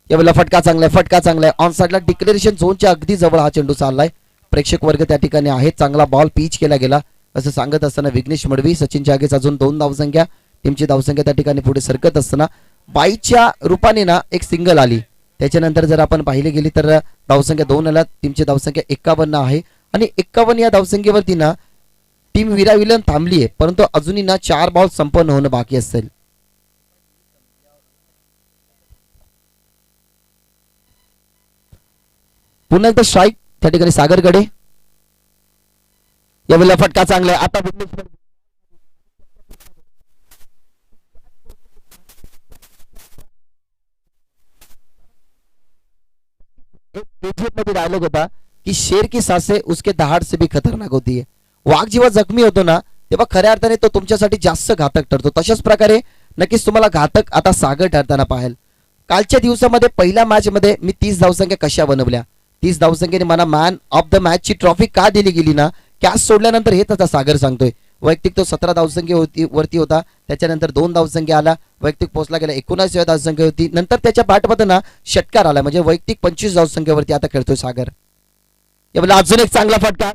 यावेळेला फटका चांगलाय, फटका चांगलाय. ऑन साइडला डिक्लेरेशन झोनच्या अगदी जवळ हा चेंडू चाललाय. प्रेक्षक वर्ग त्या ठिकाणी आहे. चांगला बॉल पिच केला गेला असं सांगत असताना विघ्नेश मडवी. सचिनच्या आगेच अजून 2 धावसंख्या. टीमची धावसंख्या त्या ठिकाणी पुढे सरकत असताना बाईच्या रूपाने ना एक सिंगल आली. त्याच्यानंतर जर आपण पाहिली गेली तर धावसंख्या 2 आल्या. टीमची धावसंख्या 51 आहे आणि 51 या धावसंख्येवरती ना टीम विराविलन थांबली आहे, परंतु अजूनही ना 4 बॉल संपन्न होणं बाकी असेल. पुन्हा एकदा स्ट्राईक त्या ठिकाणी सागरकडे. यावेळेला फटका चांगला आहे. आता मध्ये डायलॉग होता की शेर की सांसे उसके दहाड से भी खतरनाक होती है. वाघ जेव्हा जखमी होतो ना तेव्हा खऱ्या अर्थाने तो तुमच्यासाठी जास्त घातक ठरतो. तशाच प्रकारे नक्कीच तुम्हाला घातक आता सागर ठरताना पाहाल. कालच्या दिवसामध्ये पहिल्या मॅच मध्ये मी 30 धावसंख्या कशा बनवल्या, 30 धावसंख्येने मला मॅन ऑफ द मॅच ची ट्रॉफी का दिली गेली ना, कॅच सोडल्यानंतर हेच आता सागर सांगतोय. वैयक्तिक तो 17 धावसंख्येवरती होता, त्याच्यानंतर 2 धावसंख्या आला. वैयक्तिक पोहोचला गेला 19 धावसंख्या होती. नंतर त्याच्या बॅटमध्ये ना षटकार आला, म्हणजे वैयक्तिक 25 धावसंख्येवरती आता खेळतोय सागर. यावेळेला अजून एक चांगला फटका.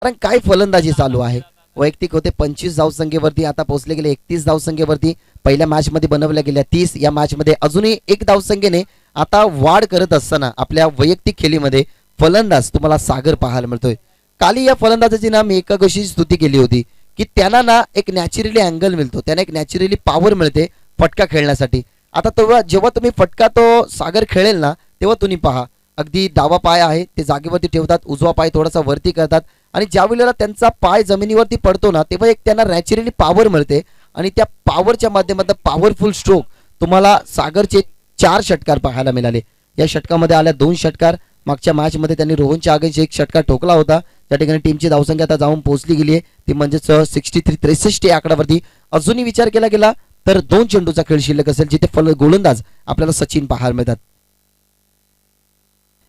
कारण काय फलंदाजी चालू आहे. वैयक्तिक होते 25 धावसंख्येवरती, आता पोहोचले गेले 31 धावसंख्येवरती. पहिल्या मॅच मध्ये बनवल्या गेल्या 30. या मॅच मध्ये अजूनही 1 धावसंख्येने आता वाढ करत असताना आपल्या वैयक्तिक खेळीमध्ये फलंदाज तुम्हाला सागर पाहायला मिळतोय. काली या फलंदाजाची ना मी एका गोष्टीची स्तुती केली होती की त्यांना ना एक नॅचरली अँगल मिळतो, त्यांना एक नॅचरली पॉवर मिळते फटका खेळण्यासाठी. आता तेव्हा जेव्हा तुम्ही फटका तो सागर खेळेल ना तेव्हा तुम्ही पहा, अगदी डावा पाय आहे ते जागेवरती ठेवतात, उजवा पाय थोडासा वरती करतात आणि ज्या वेळेला त्यांचा पाय जमिनीवरती पडतो ना तेव्हा एक त्यांना नॅचरली पॉवर मिळते आणि त्या पॉवरच्या माध्यमातून पॉवरफुल स्ट्रोक तुम्हाला सागरचे 4 षटकार पाहायला मिळाले. या षटकामध्ये आल्या 2 षटकार. मागच्या मॅच मध्ये त्यांनी रोहनच्या आगेचे 1 षटकार ठोकला होता. त्या ठिकाणी टीमची धावसंख्या आता जाऊन पोहोचली गेली आहे, ती म्हणजेच 63 या आकड्यावरती. अजूनही विचार केला गेला तर 2 चेंडूचा खेळ शिल्लक असेल, जिथे गोलंदाज आपल्याला सचिन पाहायला मिळतात.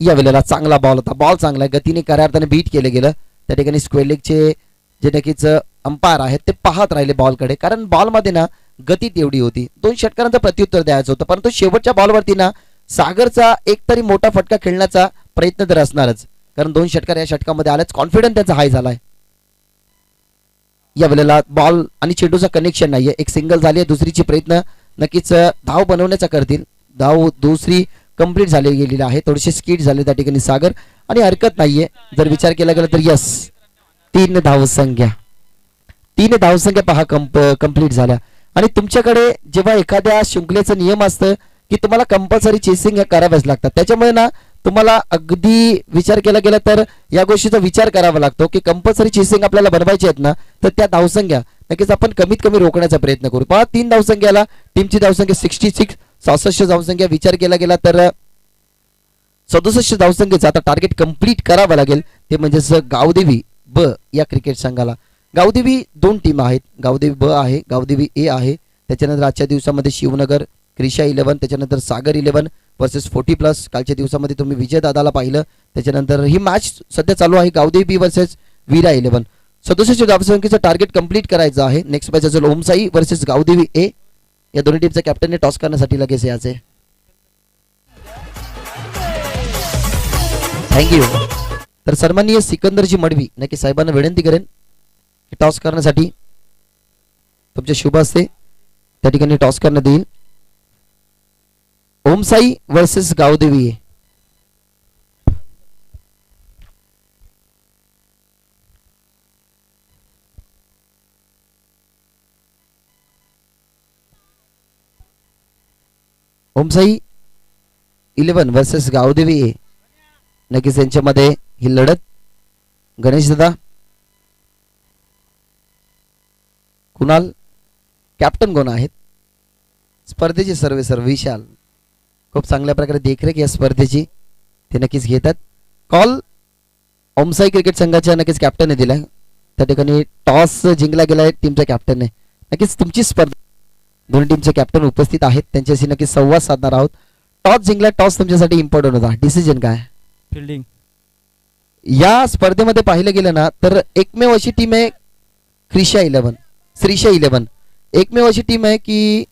या वेळेला चांगला बॉल होता, बॉल चांगला आहे, गतीने खऱ्या अर्थाने बीट केलं गेलं. त्या ठिकाणी स्क्वेअर लेगचे जे नक्कीच अंपायर आहेत ते पाहत राहिले बॉलकडे, कारण बॉलमध्ये ना गती तेवढी होती. 2 षटकारांचं प्रत्युत्तर द्यायचं होतं, परंतु शेवटच्या बॉलवरती ना सागरचा एकतरी मोठा फटका खेळण्याचा प्रयत्न तर असणारच, कारण 2 षटकार या षटकामध्ये आल्याच. कॉन्फिडन्स त्याचा हाय झालाय. या वेळेला बॉल आणि चेंडूचा कनेक्शन नाहीये, एक सिंगल झाली आहे. दुसरीची प्रयत्न नक्कीच धाव बनवण्याचा करतील. धाव दुसरी कंप्लीट झाली गेलेली आहे, थोडेसे स्किड झाले त्या ठिकाणी सागर, आणि हरकत नाहीये जर विचार केला गेला तर. यस, 3 धावसंख्या पहा कंप्लीट झाल्या. आणि तुमच्याकडे जेव्हा एखाद्या शृंखलेचं नियम असतं की तुम्हाला कंपल्सरी चेसिंग कराव्याच लागतात, त्याच्यामुळे ना तुम्हाला अगदी विचार केला गेला तर या गोष्टीचा विचार करावा लागतो की कंपल्सरी चेसिंग आपल्याला बनवायची आहेत ना, तर त्या धावसंख्या नक्कीच आपण कमीत कमी रोखण्याचा प्रयत्न करू. पहा 3 धावसंख्याला टीमची धावसंख्या 66 धावसंख्या. विचार केला गेला तर 67 धावसंख्येचा आता टार्गेट कंप्लीट करावं लागेल, ते म्हणजेच गावदेवी ब या क्रिकेट संघाला. गावदेवी 2 टीम आहेत, गावदेवी ब आहे, गावदेवी ए आहे. त्याच्यानंतर आजच्या दिवसामध्ये शिवनगर क्रिशा 11, त्याच्यानंतर सागर 11 वर्सेस 40+. कालच्या दिवसामध्ये तुम्ही विजय दादाला पाहिलं. त्याच्यानंतर ही मॅच सध्या चालू आहे गावदेवी बी वर्सेस वीरा 11. 67 धावसंख्येचं टार्गेट कंप्लीट करायचं आहे. नेक्स्ट मॅच असेल ओमसाई वर्सेस गावदेवी ए. या दोन्ही टीमच्या कॅप्टनने टॉस करण्यासाठी लगेच याचे. थँक्यू. तर सन्माननीय सिकंदरजी मडवी नक्की साहेबांना विनंती करेन की टॉस करण्यासाठी तुमचे शुभ असते त्या ठिकाणी टॉस करण्यात येईल. ओमसाई वर्सेस गावदेवी. ओमसाई 11 वर्सेस गावदेवी ए. नक्कीच यांच्यामध्ये ही लढत. गणेश दादा, कुणाल, कॅप्टन कोण आहेत स्पर्धेचे? सर्व विशाल. खूप चांगल्या प्रकारे देखरेख या स्पर्धेची ते नक्कीच घेतात. कॉल ओमसाई क्रिकेट संघाच्या नक्कीच कॅप्टनने दिला. त्या ठिकाणी टॉस जिंकला गेला टीमच्या कॅप्टनने. नक्कीच तुमची स्पर्धा दोन्ही टीमचे कॅप्टन उपस्थित आहेत, त्यांच्याशी नक्कीच संवाद साधणार आहोत. टॉस जिंकला, टॉस तुमच्यासाठी इम्पॉर्टंट होता. डिसिजन काय? फिल्डिंग. या स्पर्धेमध्ये पाहिलं गेलं ना तर एकमेव अशी टीम आहे श्रीशा 11. एकमेव अशी टीम आहे की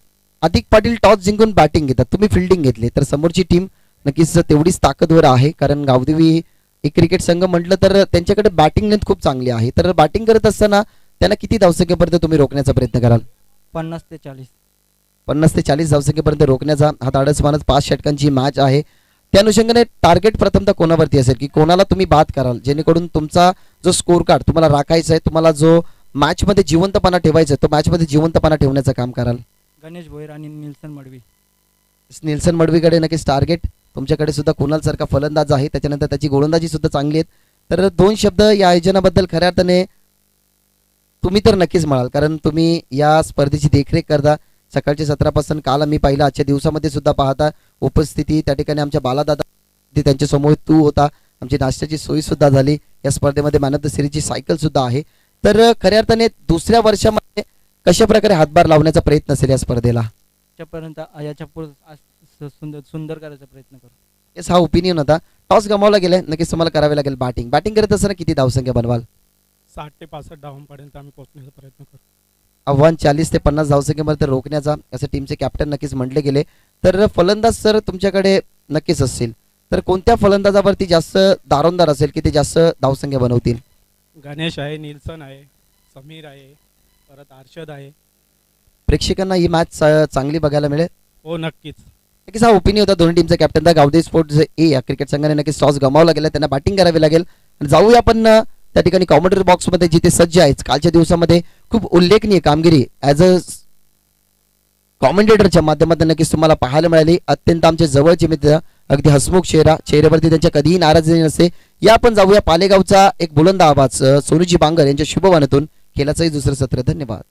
अधिक पाटील टॉस जिंकून बॅटिंग घेतात, तुम्ही फिल्डिंग घेतली. तर समोरची टीम नक्कीच तेवढीच ताकदवर आहे, कारण गावदेवी एक क्रिकेट संघ म्हटलं तर त्यांच्याकडे बॅटिंग लेंथ खूप चांगली आहे. तर बॅटिंग करत असताना त्यांना किती धावसंख्येपर्यंत तुम्ही रोखण्याचा प्रयत्न कराल? 50 ते 40. 50 ते 40 धावसंख्येपर्यंत रोखण्याचा हा धाडस मानत 5 षटकांची मॅच आहे. त्या अनुषंगाने टार्गेट प्रथमतः कोणावरती असेल की कोणाला तुम्ही बाद कराल, जेणेकरून तुमचा जो स्कोर कार्ड तुम्हाला राखायचा आहे, तुम्हाला जो मॅच मध्ये जिवंतपणा ठेवायचा आहे, तो मॅच मध्ये जिवंतपणा ठेवण्याचं काम कराल? गणेश भोयर आणि निल्सन मडवी. निल्सन मडवीकडे नक्कीच टार्गेट. तुमच्याकडे सुद्धा कुणाल सारखा फलंदाज आहे, त्याच्यानंतर त्याची गोलंदाजी सुद्धा चांगली आहे. तर 2 शब्द या आयोजनाबद्दल खऱ्या अर्थाने तुम्ही तर नक्कीच म्हणाल, कारण तुम्ही या स्पर्धेची देखरेख करता. सकाळच्या सत्रापासून काल आम्ही पाहिलं, आजच्या दिवसामध्ये सुद्धा पाहता उपस्थिती त्या ठिकाणी आमच्या बालादादा त्यांच्या समोर तू होता. आमची नाश्त्याची सोयी सुद्धा झाली. या स्पर्धेमध्ये मॅन ऑफ द सिरीजची सायकल सुद्धा आहे. तर खऱ्या अर्थाने दुसऱ्या वर्षामध्ये कशा प्रकारे हातभार लावण्याचा प्रयत्न असेल या स्पर्धेला? याच्या पुढे सुंदर करायचा प्रयत्न करू. येस, हा ओपिनियन होता. टॉस गमावला गेलाय, नक्कीच तुम्हाला करावे लागेल बॅटिंग. बॅटिंग करत असताना किती धावसंख्या बनवाल? 60 ते 65 धावांपर्यंत आम्ही पोहोचण्याचा प्रयत्न करू. आव्हान 40 ते 50 धावसंख्येमध्ये रोखण्याचा असं टीमचे कॅप्टन नक्कीच म्हटले गेले. तर फलंदाज सर तुमच्याकडे नक्कीच असतील, तर कोणत्या फलंदाजावरती जास्त दारोमदार असेल की ते जास्त धावसंख्या बनवतील? गणेश आहे, निल्सन आहे, समीर आहे, परत अर्षद आहे. प्रेक्षकांना ही मॅच चांगली बघायला मिळेल. हो नक्कीच. नक्कीच हा ओपिनियन होता दोन्ही टीमचा कॅप्टनचा. गावदेवी स्पोर्ट्स ए या क्रिकेट संघाने नक्कीच टॉस गमावला गेला, त्यांना बॅटिंग करावी लागेल. जाऊया आपण त्या ठिकाणी कॉमेंटरी बॉक्समध्ये जिथे सज्ज आहेत. कालच्या दिवसामध्ये खूप उल्लेखनीय कामगिरी ॲज अ कॉमेंटेटरच्या माध्यमातून नक्कीच तुम्हाला पाहायला मिळाली. अत्यंत आमचे जवळचे मित्र, अगदी हसमुख चेहऱ्यावरती त्यांच्या कधीही नाराजी नसते. या आपण जाऊया पालेगावचा एक बुलंद आवाज सोनूजी बांगर यांच्या शुभवाणीतून खेळाचंही दुसरं सत्र. धन्यवाद.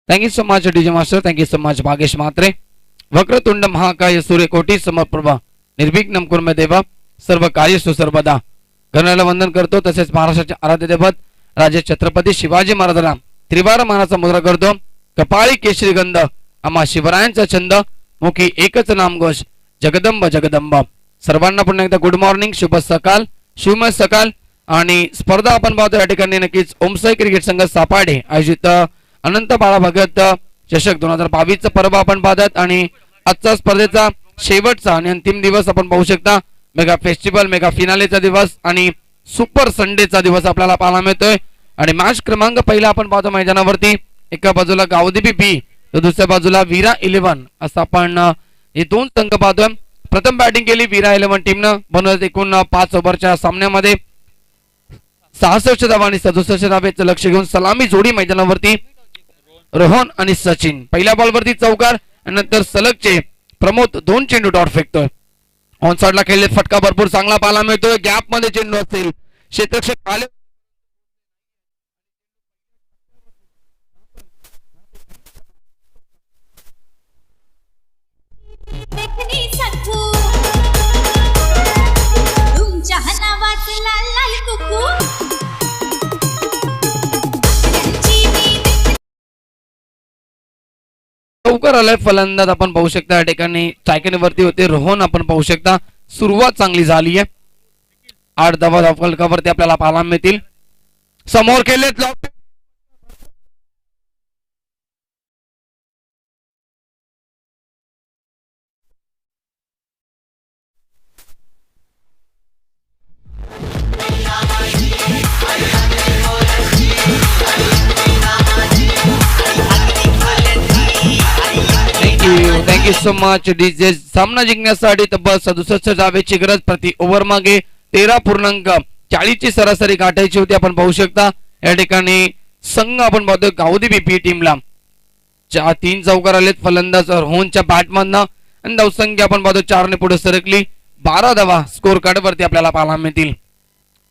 Thank you so much, DJ Master. Thank you so much, Bhagesh Mhatre. Vakratunda महाकाय सूर्यकोटी समप्रभा निर्विघ्नं कुर्मे देवा सर्व कार्येषु सर्वदा. घराला वंदन करतो, तसेच महाराष्ट्राचे आराध्य दैवत राजे छत्रपती शिवाजी महाराजांना त्रिवार मानाचा मुद्रा करतो. कपाळी केशरी गंध आम्हा शिवरायांचा छंद, मुखी एकच नामघोष जगदंब जगदंब. सर्वांना पुन्हा एकदा गुड मॉर्निंग, शुभ सकाळ, शिवमय सकाळ. आणि स्पर्धा आपण पाहतो या ठिकाणी नक्कीच ओमसाई क्रिकेट संघ सापाडे आयोजित अनंत बाळा भगत चषक 2022 पर्व आपण पाहतात. आणि आजचा स्पर्धेचा शेवटचा आणि अंतिम दिवस आपण पाहू शकता. मेगा फेस्टिवल, मेगा फिनालेचा दिवस आणि सुपर संडेचा दिवस आपल्याला पाहायला मिळतोय. आणि मॅच क्रमांक पहिला आपण पाहतो मैदानावरती. एका बाजूला गावदेवी बी तर दुसऱ्या बाजूला वीरा 11 असं आपण हे 2 संघ पाहतोय. प्रथम बॅटिंग केली वीरा 11 टीमनं. बनवत एकूण 5 ओव्हरच्या सामन्यामध्ये 66 धावा आणि 67 धावेचं लक्ष घेऊन सलामी जोडी मैदानावरती. रोहन आणि सचिन. पहिल्या बॉलवरती चौकार आणि नंतर सलगचे प्रमोद 2 चेंडू डॉट फेकतोय. ऑन साइडला खेळले फटका भरपूर चांगला पाहायला मिळतोय. गॅप मध्ये चेंडू असेल, क्षेत्ररक्षक आले देखणी सखू तुमच्या नावाचं लाल कुकू त्यांची मी चौकार आलाय. फलंदाज आपण पाहू शकता या ठिकाणी स्ट्रायकरवरती होते रोहन. आपण पाहू शकता सुरुवात चांगली झाली आहे. 8 धावा फलकावरती आपल्याला पाहायला मिळतील. समोर केलेत lock thank you so much DJ. सामना जिंकण्यासाठी तब्बल 67 धावेची गरज. प्रति ओव्हर मागे 13.40 ची सरासरी गाठायची होती. आपण पाहू शकता या ठिकाणी संघ आपण पाहतोय गावदी बीपी टीमला 3 चौकार आलेत फलंदाज रोहनच्या बॅटमधनं आणि धावसंख्या आपण पाहतो 4 ने पुढे सरकली. 12 धावा स्कोर कार्ड वरती आपल्याला पाहायला मिळतील.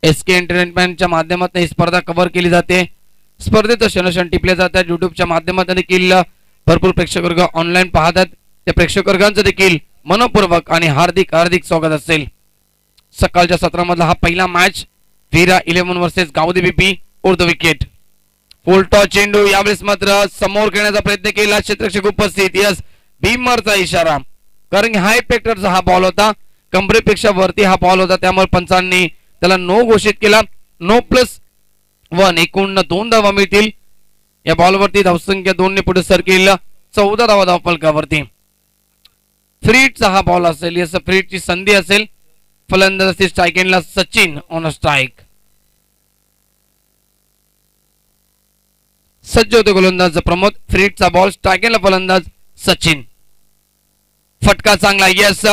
एसके एंटरटेनमेंटच्या माध्यमातून ही स्पर्धा कव्हर केली जाते. स्पर्धेत क्षणक्षण टिपले जातात. युट्यूबच्या माध्यमातून देखील भरपूर प्रेक्षक वर्ग ऑनलाईन पाहतात. त्या प्रेक्षक वर्गांचं देखील मनपूर्वक आणि हार्दिक हार्दिक स्वागत असेल. सकाळच्या सत्रामधला हा पहिला मॅच वीरा 11 वर्सेस गावदी बीपी उर्द विकेट. फुल टॉस चेंडू यावेळेस मात्र समोर खेळण्याचा प्रयत्न केला. क्षेत्ररक्षक उपस्थित. यस भीमरचा इशारा, कारण हा इफेक्टरचा हा बॉल होता. कंबरेपेक्षा वरती हा बॉल होता, त्यामुळे पंचांनी त्याला नो घोषित केला. नो +1 एकूण 2 धावा मिळतील. या बॉलवरती धावसंख्या 2 ने पुढे सरकेल. 14 धावा धावफलकावरती. फ्रीटचा हा बॉल असेल. यस फ्रीटची संधी असेल. फलंदाज असतील स्ट्रायकेनला सचिन ऑन अ स्ट्राईक. सज्ज होते गोलंदाज प्रमोद. फ्रीटचा बॉल स्ट्रायकेनला फलंदाज सचिन. फटका चांगला. यस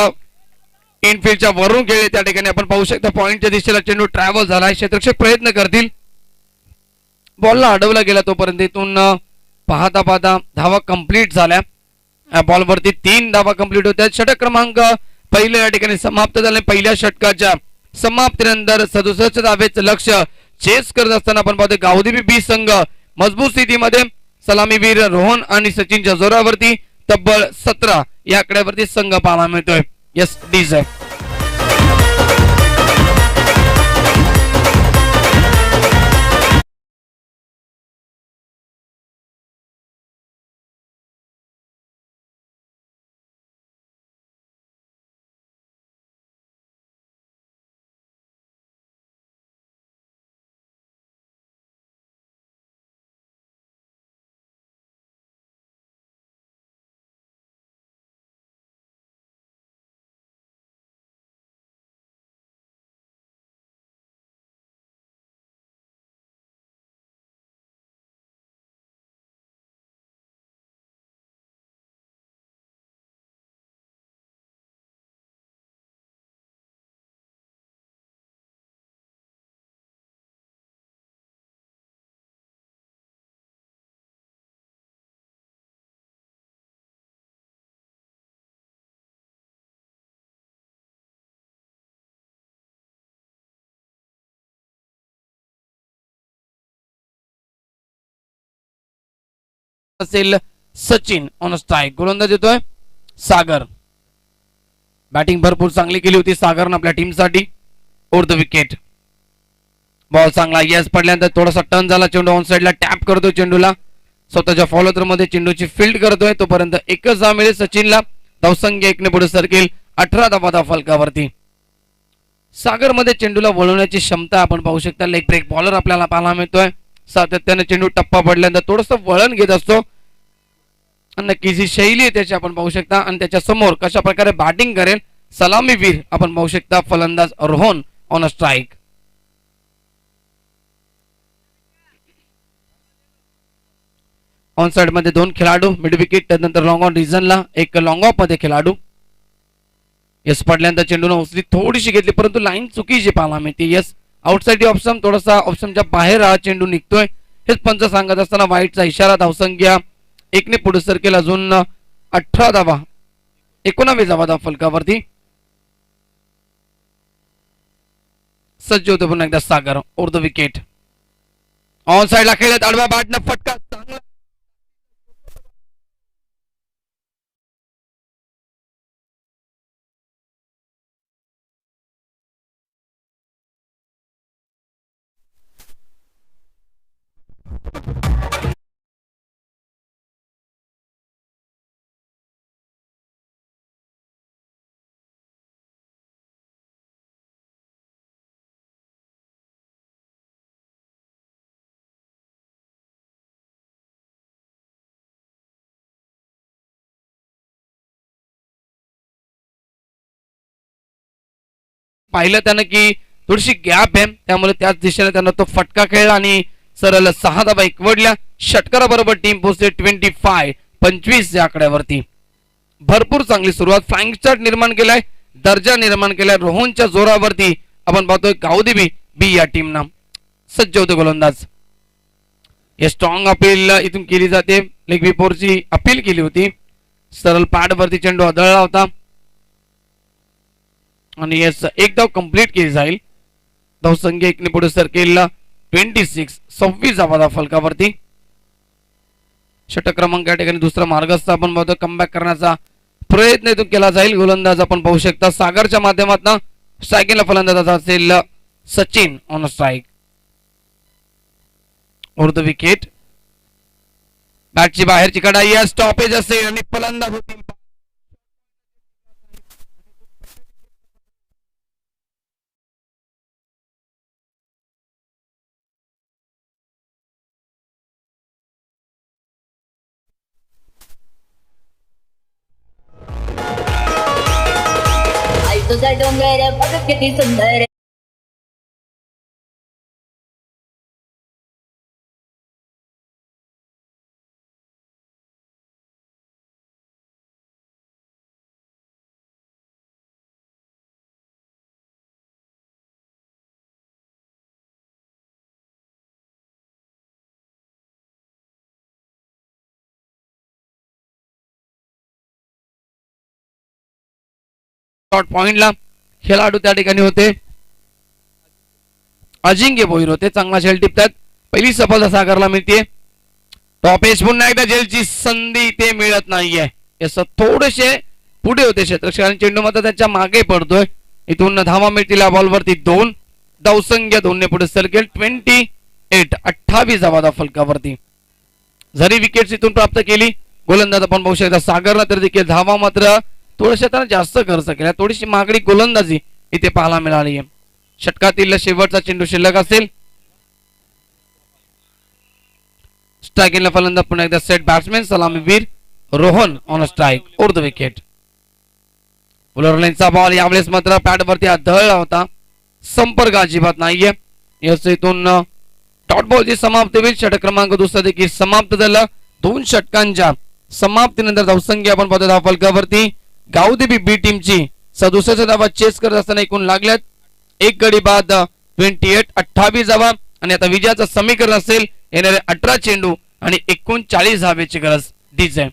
इनफिल्डच्या वरून खेळले. त्या ठिकाणी आपण पाहू शकता पॉइंटच्या दिशेला चेंडू ट्रॅव्हल झाला. क्षेत्ररक्षक प्रयत्न करतील. बॉलला अडवला गेला तोपर्यंत इथून पाहता पाहता धावा कंप्लीट झाल्या. बॉलवरती 3 धावा कंप्लीट होत्या. षटक क्रमांक पहिले या ठिकाणी समाप्त झाले. पहिल्या षटकाच्या समाप्तीनंतर 67 धावेचं लक्ष चेस करत असताना आपण पाहतो गावदी बीपी संघ मजबूत स्थितीमध्ये. सलामीवीर रोहन आणि सचिनच्या जोरावरती तब्बल 17 या आकड्यावरती संघ पाहायला मिळतोय. Yes DJ. असेल सचिन ऑन स्ट्राईक. गोलंदाज येतोय सागर. बॅटिंग भरपूर चांगली केली होती सागरनं आपल्या टीमसाठी. उर्द विकेट. बॉल चांगला. यस पडल्यानंतर थोडासा टर्न झाला. चेंडू ऑन साइडला टॅप करतोय चेंडूला. स्वतःच्या फॉलोथ्रो मध्ये चेंडूची फील्ड करतोय. तोपर्यंत एकच धाव मिळेल सचिनला. धावसंख्या 1 ने पुढे सरकेल. 18 धावा धावफलकावरती. सागर मध्ये चेंडूला वळवण्याची क्षमता आपण पाहू शकता. लेग ब्रेक बॉलर आपल्याला पाहायला मिळतोय. सातत्याने चेंडू टप्पा पडल्यानंतर थोडंसं वळण घेत असतो. नक्कीच ही शैली आहे त्याची आपण पाहू शकता. आणि त्याच्या समोर कशा प्रकारे बॅटिंग करेल सलामीवीर आपण पाहू शकता फलंदाज Rohan on a strike. On side मध्ये 2 खेळाडू. मिड विकेट त्यानंतर लॉंग ऑन रिझनला एक लॉंग ऑफ मध्ये खेळाडू. यस पडल्यानंतर चेंडूने उचली थोडीशी घेतली परंतु लाईन चुकीची पाहायला मिळते. यस आउटसाइड ऑप्शन थोडासा ऑप्शनच्या बाहेर हा चेंडू निघतोय. हेच पंच सांगत असताना वाईटचा इशारा. धावसंख्या 1 ने पुढे सरकेल. अजून 18 धावा, 19 धावा फलकावरती. सज्ज होते पुन्हा एकदा सागर ओव्हर द विकेट. ऑन साइडला खेळत आडव्या बॅटनं फटका चांगला. पाहिलं त्यानं की थोडीशी गॅप आहे, त्यामुळे त्याच दिशेने त्यानं तो फटका खेळला आणि सरळ 6 धावा एकवडल्या. षटकाराबरोबर टीम पोहोचते 25 या आकड्यावरती. भरपूर चांगली सुरुवात, फ्लाइंग स्टार्ट निर्माण केलाय, दर्जा निर्माण केलाय. रोहनच्या जोरावरती आपण पाहतोय गावदेवी बी या टीमना. सज्ज होते गोलंदाज. हे स्ट्रॉंग अपील इथून केली जाते. लेग बिफोरची अपील केली होती. सरळ पॅड वरती चेंडू आदळला होता आणि यस एक धाव कंप्लीट केली जाईल. धावसंख्या 1 ने पुढे सरकेल 26 धावा फलकावरती. षटक क्रमांक या ठिकाणी दुसरा मार्गस्थ आपण पाहतो. कमबॅक करण्याचा प्रयत्न इथून केला जाईल. गोलंदाज आपण पाहू शकता सागरच्या माध्यमातून. स्ट्रायकिंगला फलंदाज असेल Sachin on strike. Over the wicket. बॅटची बाहेरची कडाई या स्टॉपेज असेल आणि फलंदाज होतील. आई तुझा डोंगर बघ किती सुंदर. शॉट पॉइंटला खेळाडू त्या ठिकाणी होते अजिंक्य भोईर होते. चांगला झेल टिपतात. पहिली सफलता सागरला मिळते. टॉप एज पुन्हा एकदा झेलची संधी ते मिळत नाहीये. असं थोडेसे पुढे होते क्षेत्ररक्षक. चेंडू मात्र त्याच्या मागे पडतोय. इथून धावा मिळतील या बॉलवरती 2. धावसंख्या 2 ने पुढे सरकेल 28 धावा फलकावरती. जरी विकेट इथून प्राप्त केली गोलंदाज आपण पाहू शकता सागरला तर देखील धावा मात्र थोड्याशा त्यानं जास्त खर्च केला. थोडीशी मागणी गोलंदाजी इथे पाहायला मिळाली आहे. षटकातील शेवटचा चेंडू शिल्लक असेल. स्ट्रायकिंगला फलंदाज पुन्हा एकदा सेट बॅट्समॅन सलामीवीर Rohan on strike over the wicket. Bowler लाईनचा बॉल यावेळेस मात्र पॅड वरती आदळला होता. संपर्क अजिबात नाहीये. याच इथून डॉट बॉलची समाप्ती होईल. षटक क्रमांक दुसरा देखील समाप्त झाला. 2 षटकांच्या समाप्तीनंतर धावसंख्या आपण पाहतो धाव फलकावरती गावदेवी बी टीमची 67 धावा चेस करत असताना एकूण लागल्यात. एक गडी बाद 28 धावा आणि आता विजयाचं समीकरण असेल येणारे 18 चेंडू आणि 39 धावेची गरज दीज आहे.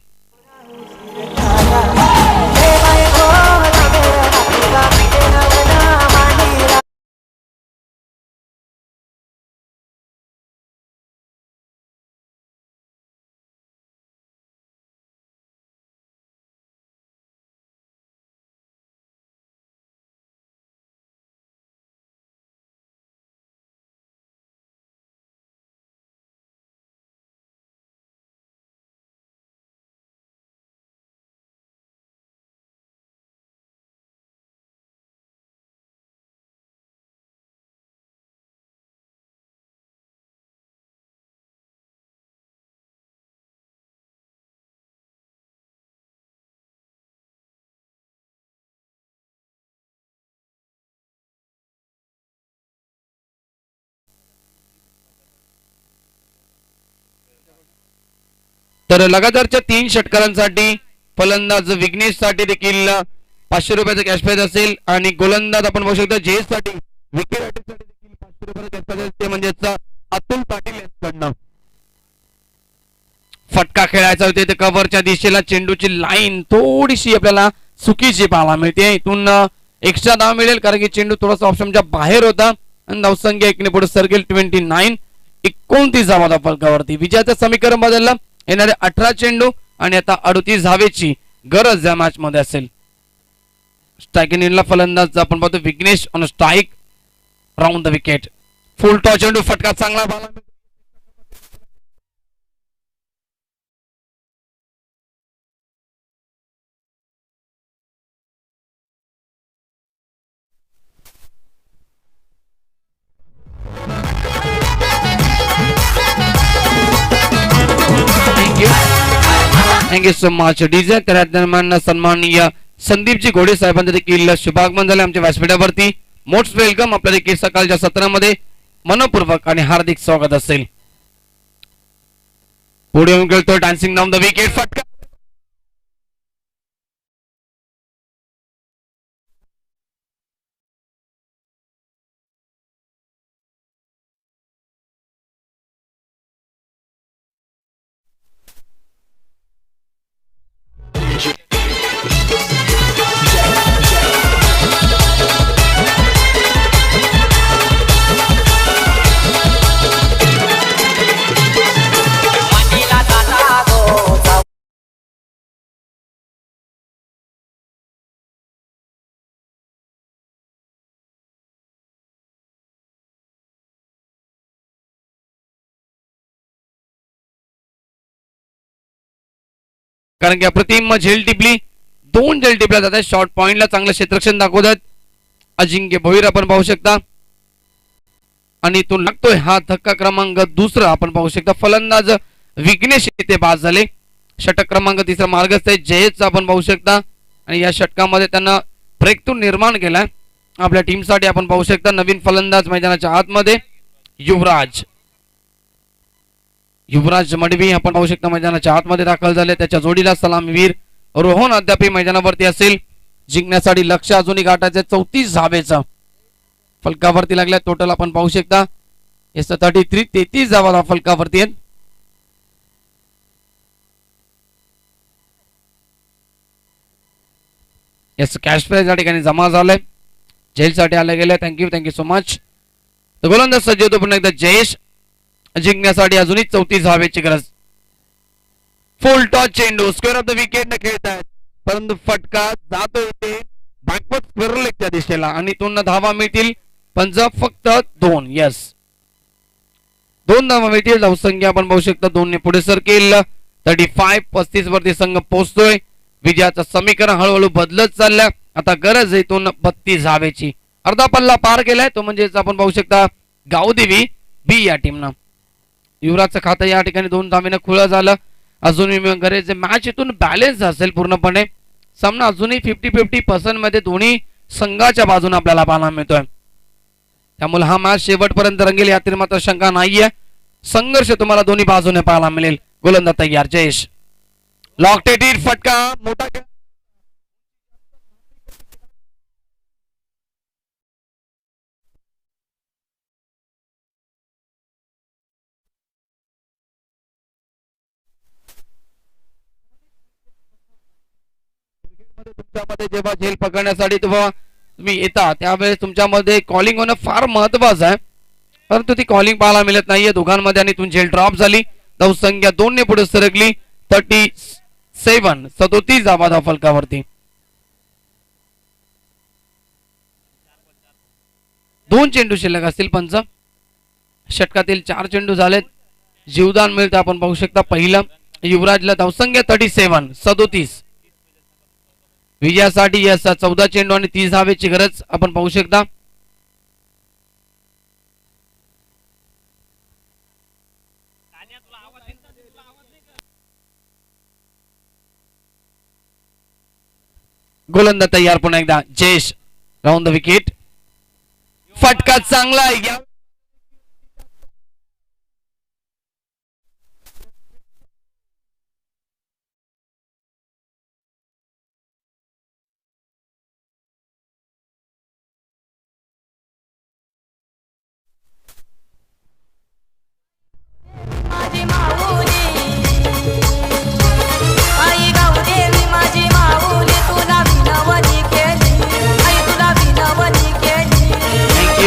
तर लगातारच्या 3 षटकारांसाठी फलंदाज विघ्नेश साठी देखील 500 रुपयाचा कॅश प्राइज असेल आणि गोलंदाज आपण बघू शकतो जे साठी विकेट साठी देखील 500 रुपयाचा कॅश प्राइज ते म्हणजे अतुल पाटील यांच्याकडनं. फटका खेळायचा होते तर कव्हरच्या दिशेला चेंडूची लाईन थोडीशी आपल्याला चुकीची पाहायला मिळते. इथून एक्स्ट्रा धाव मिळेल कारण की चेंडू थोडासा ऑप्शनच्या बाहेर होता आणि धावसंख्या एकने पुढे सरकेल 29. 29 धावा फलकावरती. विजयाचं समीकरण बदललं. येणारे 18 चेंडू आणि आता 38 धावेची गरज या मॅच मध्ये असेल. स्ट्रायकिंगला फलंदाज आपण पाहतो Vighnesh on strike round the wicket. Full toss चेंडू फटका चांगला पाहायला मिळतो. Thank you so much DJ. त्या दरम्यान सन्माननीय संदीपजी घोडे साहेबांचे देखील शुभागमन झाले आमच्या व्यासपीठावरती. Most welcome. आपल्या देखील सकाळच्या सत्रामध्ये मनपूर्वक आणि हार्दिक स्वागत असेल. पुढे येऊन खेळतो डान्सिंग डाऊन द विकेट. फटका कारण की अप्रतिम झेल टिपली. 2 झेल टिपल्या जातात. शॉर्ट पॉइंटला चांगलं क्षेत्ररक्षण दाखवतात अजिंक्य भोईर आपण पाहू शकता. आणि इथून लागतोय हा धक्का क्रमांक 2. आपण पाहू शकता फलंदाज विघ्नेश इथे बाद झाले. षटक क्रमांक 3 मार्गस्थ आहे जयेश आपण पाहू शकता. आणि या षटकामध्ये त्यांना ब्रेकथ्रू निर्माण केलाय आपल्या टीमसाठी. आपण पाहू शकता नवीन फलंदाज मैदानाच्या आतमध्ये युवराज मडवी आपण पाहू शकता मैदानाच्या आतमध्ये दाखल झाले. त्याच्या जोडीला सलामीवीर रोहन अद्याप मैदानावरती असेल. जिंकण्यासाठी लक्ष अजूनही गाठायचं 34 धावेचं फलकावरती लागल्या. टोटल आपण पाहू शकता 33 धावा फलकावरती आहेत. यस कॅश प्राइज या ठिकाणी जमा झालंय. जेलसाठी आले गेले. Thank you so much. तर गोलंदाज सज्ज होतो पुन्हा एकदा जयेश. जिंकण्यासाठी अजूनही 34 धावेची गरज. फुल टॉस चेंडू स्क्वेअर ऑफ द विकेट न खेळतायत परंतु फटका जातो इथे बॅकवर्ड स्क्वेअर लेगच्या दिशेला आणि इथून धावा मिळतील. पंच फक्त 2. यस 2 धावा मिळतील. धावसंख्या आपण पाहू शकता 2 ने पुढे सरकेल. 35 वरती संघ पोहोचतोय. विजयाचं समीकरण हळूहळू बदलत चाललंय. आता गरज आहे इथून 32 धावेची. अर्धा पल्ला पार केलाय तो म्हणजेच आपण पाहू शकता गावदेवी बी या टीमनं. युवराजचं खातं या ठिकाणी 2 धावेनं खुलं झालं. अजूनही गरज मॅच इथून बॅलन्स असेल पूर्णपणे. सामना अजूनही 50-50% मध्ये दोन्ही संघाच्या बाजूने आपल्याला पाहायला मिळतोय. त्यामुळे हा मॅच शेवटपर्यंत रंगेल यातील मात्र शंका नाहीये. संघर्ष तुम्हाला दोन्ही बाजूने पाहायला मिळेल. गोलंदाज तयार जयेश. लॉकटेड फटका मोठा तुमच्यामध्ये जेव्हा झेल पकडण्यासाठी तुम्ही येता त्यावेळेस तुमच्यामध्ये कॉलिंग होणं फार महत्वाचं आहे. परंतु ती कॉलिंग पाहायला मिळत नाहीये दोघांमध्ये आणि तुम झेल ड्रॉप झाली. धावसंख्या 2 ने पुढे सरकली. 37 धावा फलकावरती. 2 चेंडू शिल्लक असतील. पंच षटकातील 4 चेंडू झालेत. जीवदान मिळतं आपण पाहू शकता पहिलं युवराजला. धावसंख्या 37. विजयासाठी 14 चेंडू आणि 30 धावेची गरज आपण पाहू शकता. गोलंदाज तयार पुन्हा एकदा जयेश राऊंड द विकेट. फटका चांगला आहे.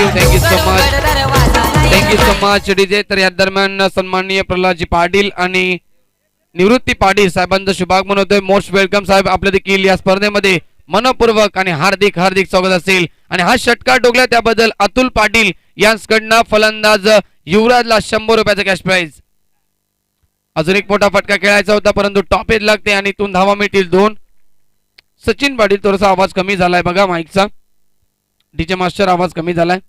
Thank you so much, thank you so much DJ. तर या दरम्यान सन्माननीय प्रल्हादजी पाटील आणि निवृत्ती पाटील साहेबांचं शुभागमन होतोय. मोस्ट वेलकम साहेब, आपल्या देखील या स्पर्धेमध्ये मनपूर्वक आणि हार्दिक हार्दिक स्वागत असेल. आणि हा षटकार टोकला त्याबद्दल अतुल पाटील यांच्याकडनं फलंदाज युवराजला 100 रुपयाचा कॅश प्राइज. अजून एक मोठा फटका खेळायचा होता परंतु टॉप एज लागते आणि इथून धावा मिळतील 2. सचिन पाटील, थोडासा आवाज कमी झालाय बघा माईकचा. डीजे मास्टर आवाज कमी झालाय.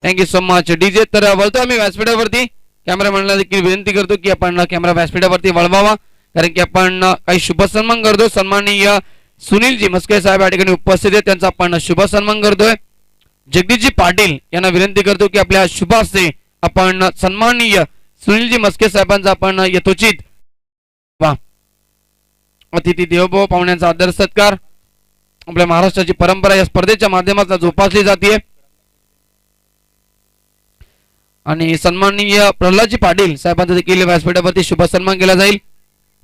Thank you so much DJ. तर वळतो आम्ही व्यासपीठावरती. कॅमेरामॅनला देखील विनंती करतो की आपण कॅमेरा व्यासपीठावरती वळवावा, कारण की आपण काही शुभ सन्मान करतो. सन्माननीय सुनीलजी मस्के साहेब या ठिकाणी उपस्थित आहेत, त्यांचा आपण शुभ सन्मान करतोय. जगदीशजी पाटील यांना विनंती करतो की आपल्या शुभ हस्ते आपण सन्माननीय सुनीलजी मस्के साहेबांचा आपण यथोचित अतिथी देवो पाहुण्यांचा आदर सत्कार, आपल्या महाराष्ट्राची परंपरा या स्पर्धेच्या माध्यमातून जोपासली जाते. आणि सन्माननीय प्रल्हादजी पाटील साहेबांचा देखील व्यासपीठावरती शुभ सन्मान केला जाईल.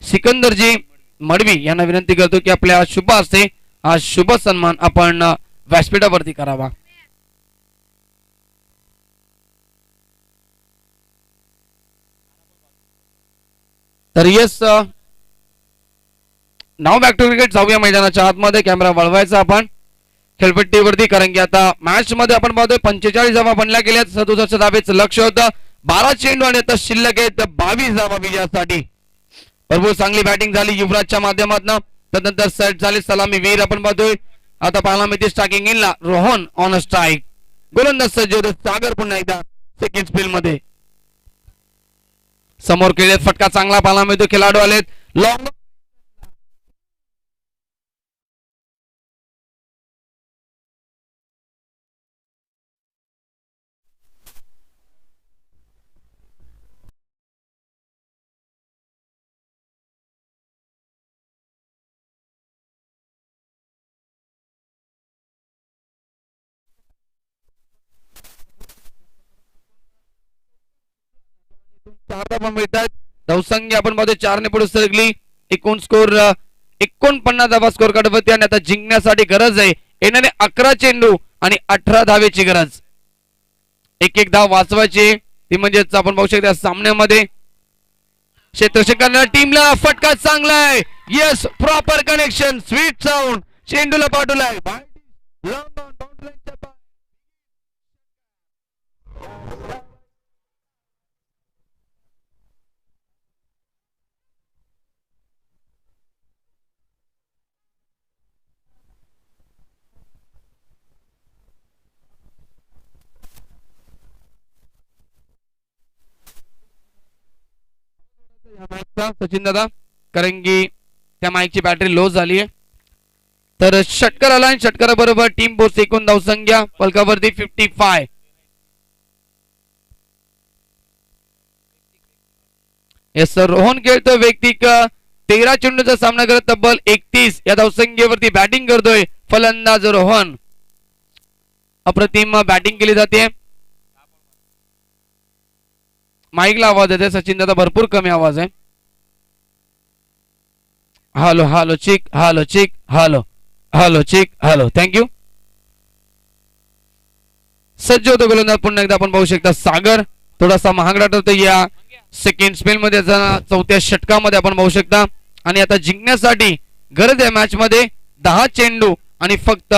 सिकंदरजी मडवी यांना विनंती करतो की आपल्या शुभ हस्ते हा शुभ सन्मान आपण व्यासपीठावरती करावा. तर yes, now back to cricket. जाऊया मैदानाच्या आतमध्ये. कॅमेरा वळवायचा आपण खेळपट्टीवरती, कारण की आता मॅच मध्ये आपण पाहतोय 45 धावा बनल्या गेल्यात. 67 धावेचं लक्ष होतं. 12 चेंडू आणि आता शिल्लक आहेत 22 धावा विजयासाठी. भरपूर चांगली बॅटिंग झाली युवराजच्या माध्यमातून. त्यानंतर सेट झाले सलामी वीर आपण पाहतोय. आता पाहायला मिळते स्टार्टिंग इनला रोहन ऑन स्ट्राईक. गोलंदाज सज्ज होते सागर पुन्हा एकदा सेकंड स्पेल मध्ये. समोर खेळत फटका चांगला पाहायला मिळतो. खेळाडू आलेत लॉंग. चार धावा मिळतात. धावसंख्या आपण पाहतो 4 ने पुढे सरकली. एकूण स्कोर 49 धावा स्कोर काढवती आणि आता जिंकण्यासाठी गरज आहे येणारे 11 चेंडू आणि 18 धावेची गरज. एक धाव वाचवायची ती म्हणजेच आपण पाहू शकता सामन्यामध्ये क्षेत्ररक्षकांना टीमला फटका चांगला आहे. Yes, proper connection, sweet sound चेंडूला पाठवलाय. सचिन दादा, कारण की त्या माईकची बॅटरी लो झाली आहे. तर षटकार आला आणि षटकाराबरोबर टीम बोर्ड एकूण धावसंख्या फलकावरती 55. येस सर, रोहन खेळतोय वैयक्तिक 13 चेंडूचा सामना करत तब्बल 31 या धावसंख्येवरती बॅटिंग करतोय फलंदाज रोहन. अप्रतिम बॅटिंग केली जाते. माईकला आवाज येते सचिन दादा, भरपूर कमी आवाज आहे. हॅलो हॅलो चिक, हॅलो चिक, हॅलो हॅलो चिक, हॅलो. थँक्यू. सज्ज होतो गोलंदाज पुन्हा एकदा आपण पाहू शकता सागर. थोडासा महागडा ठरतो या सेकंड स्पेल मध्ये, चौथ्या षटकामध्ये आपण पाहू शकता. आणि आता जिंकण्यासाठी गरज आहे मॅच मध्ये 10 चेंडू आणि फक्त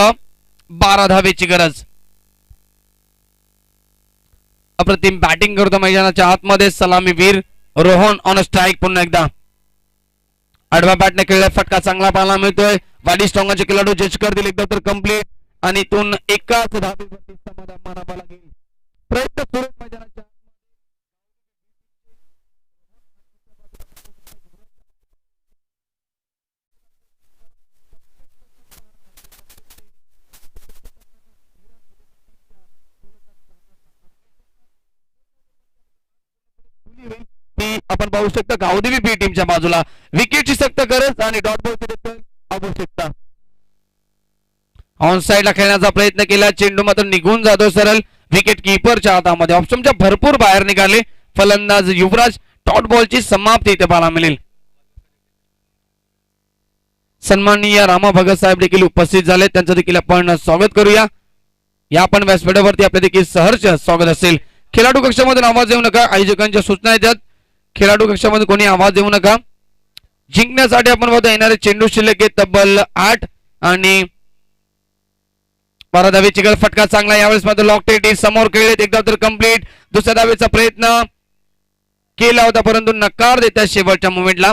12 धावेची गरज. अप्रतिम बॅटिंग करतो मैदानाच्या आतमध्ये सलामी वीर रोहन ऑन स्ट्राईक. पुन्हा एकदा आडवा बॅटने खेळला फटका चांगला पाहायला मिळतोय. वाडी स्ट्रॉंगचे खेळाडू जज करतील एकदम तर कम्प्लीट आणि इथून एकाच धावेवरती समाधान मानावं लागेल. प्रयत्न सुरू आहेत मैदानाच्या ती आपण पाहू शकता गावदेवी बी टीमच्या बाजूला विकेटची सक्त गरज आणि डॉट बॉलची देखील आवश्यकता. ऑन साइडला खेळण्याचा प्रयत्न केला, चेंडू मात्र निघून जातो सरळ विकेट किपरच्या हातामध्ये. ऑप्शनच्या भरपूर बाहेर निघाले फलंदाज युवराज. डॉट बॉलची समाप्ती इथे पाहायला मिळेल. सन्माननीय रामा भगत साहेब देखील उपस्थित झाले, त्यांचं देखील आपण स्वागत करूया. या आपण व्यासपीठावरती आपल्या देखील सहर्ष स्वागत असेल. खेळाडू कक्षामधून आवाज येऊ नका, आयोजकांच्या सूचना येतात. खेळाडू कक्षामध्ये कोणी आवाज येऊ नका. जिंकण्यासाठी आपण बघतो येणारे चेंडू शिल्लक आहे तब्बल 8 आणि 12 धावेची गल. फटका चांगला यावेळेस मात्र लॉक टेटी समोर खेळलेत, एकदा तर कंप्लीट. दुसऱ्या धावेचा प्रयत्न केला होता परंतु नकार देतात शेवटच्या मोमेंटला.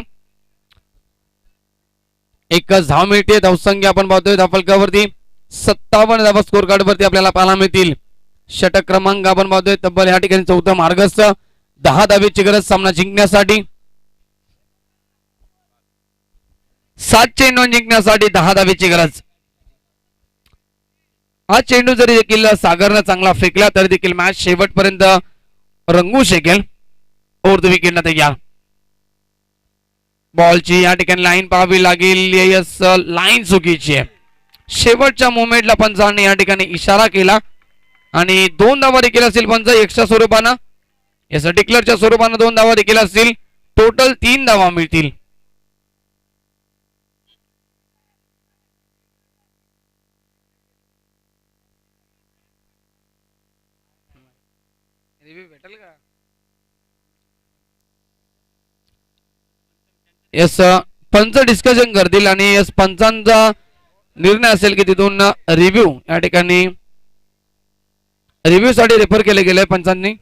एकच धाव मिळते. धावसंख्या आपण पाहतोय धावफलकावरती 57 धावा स्कोर कार्ड वरती आपल्याला पाहायला मिळतील. षटक क्रमांक आपण पाहतोय तब्बल या ठिकाणी 4था मार्गस्थ. 10 धावेची गरज सामना जिंकण्यासाठी. 7 चेंडू जिंकण्यासाठी 10 धावेची गरज. हा चेंडू जरी देखील सागरनं चांगला फेकला तरी देखील मॅच शेवटपर्यंत रंगू शकेल. फोर्थ विकेटला तयार. बॉलची या ठिकाणी लाईन पाहावी लागेल. यस, लाईन चुकीची आहे. शेवटच्या मोमेंटला पंचांनी या ठिकाणी इशारा केला आणि 2 धावा देखील असतील पंच एक्स्ट्रा स्वरूपानं. यस, डिक्लेअरच्या स्वरूपानं 2 धावा देखील असतील. टोटल 3 धावा मिळतील. यस, पंच डिस्कशन करतील आणि यस पंचांचा निर्णय असेल की तिथून रिव्ह्यू या ठिकाणी रिव्ह्यू साठी रेफर केले गेले पंचांनी.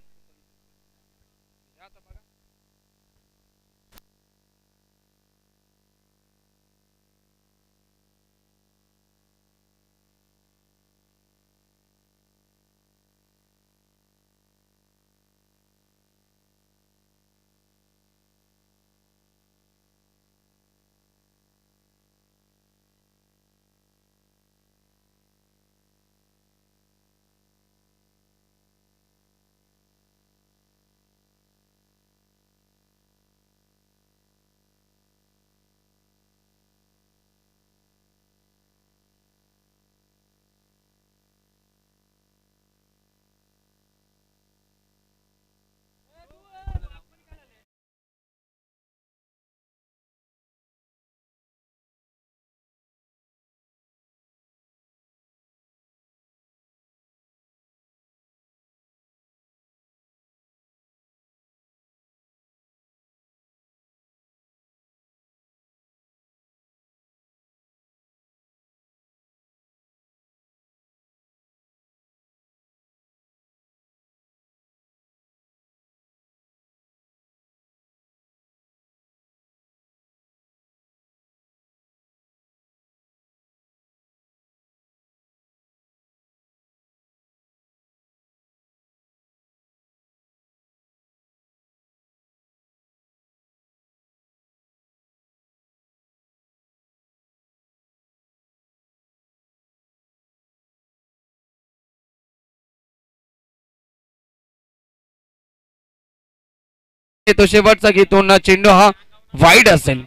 तो शेवटचा घेतून चेंडू हा वाईड असेल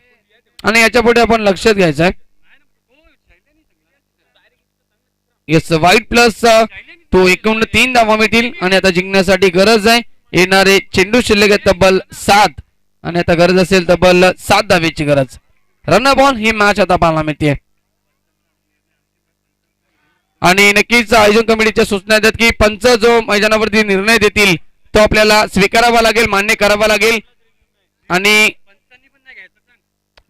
आणि याच्या पुढे आपण लक्षात घ्यायचं आहे. येस, वाईड प्लस तो एकूण 3 धावा मिळतील आणि आता जिंकण्यासाठी गरज आहे. येणारे चेंडू शिल्लक आहे तब्बल 7 आणि आता गरज असेल तब्बल 7 धावेची गरज. रन बॉल ही मॅच आता पाहायला मिळते आणि नक्कीच आयोजन कमिटीच्या सूचना देतात की पंच जो मैदानावरती निर्णय देतील तो आपल्याला स्वीकारावा लागेल, मान्य करावा लागेल आणि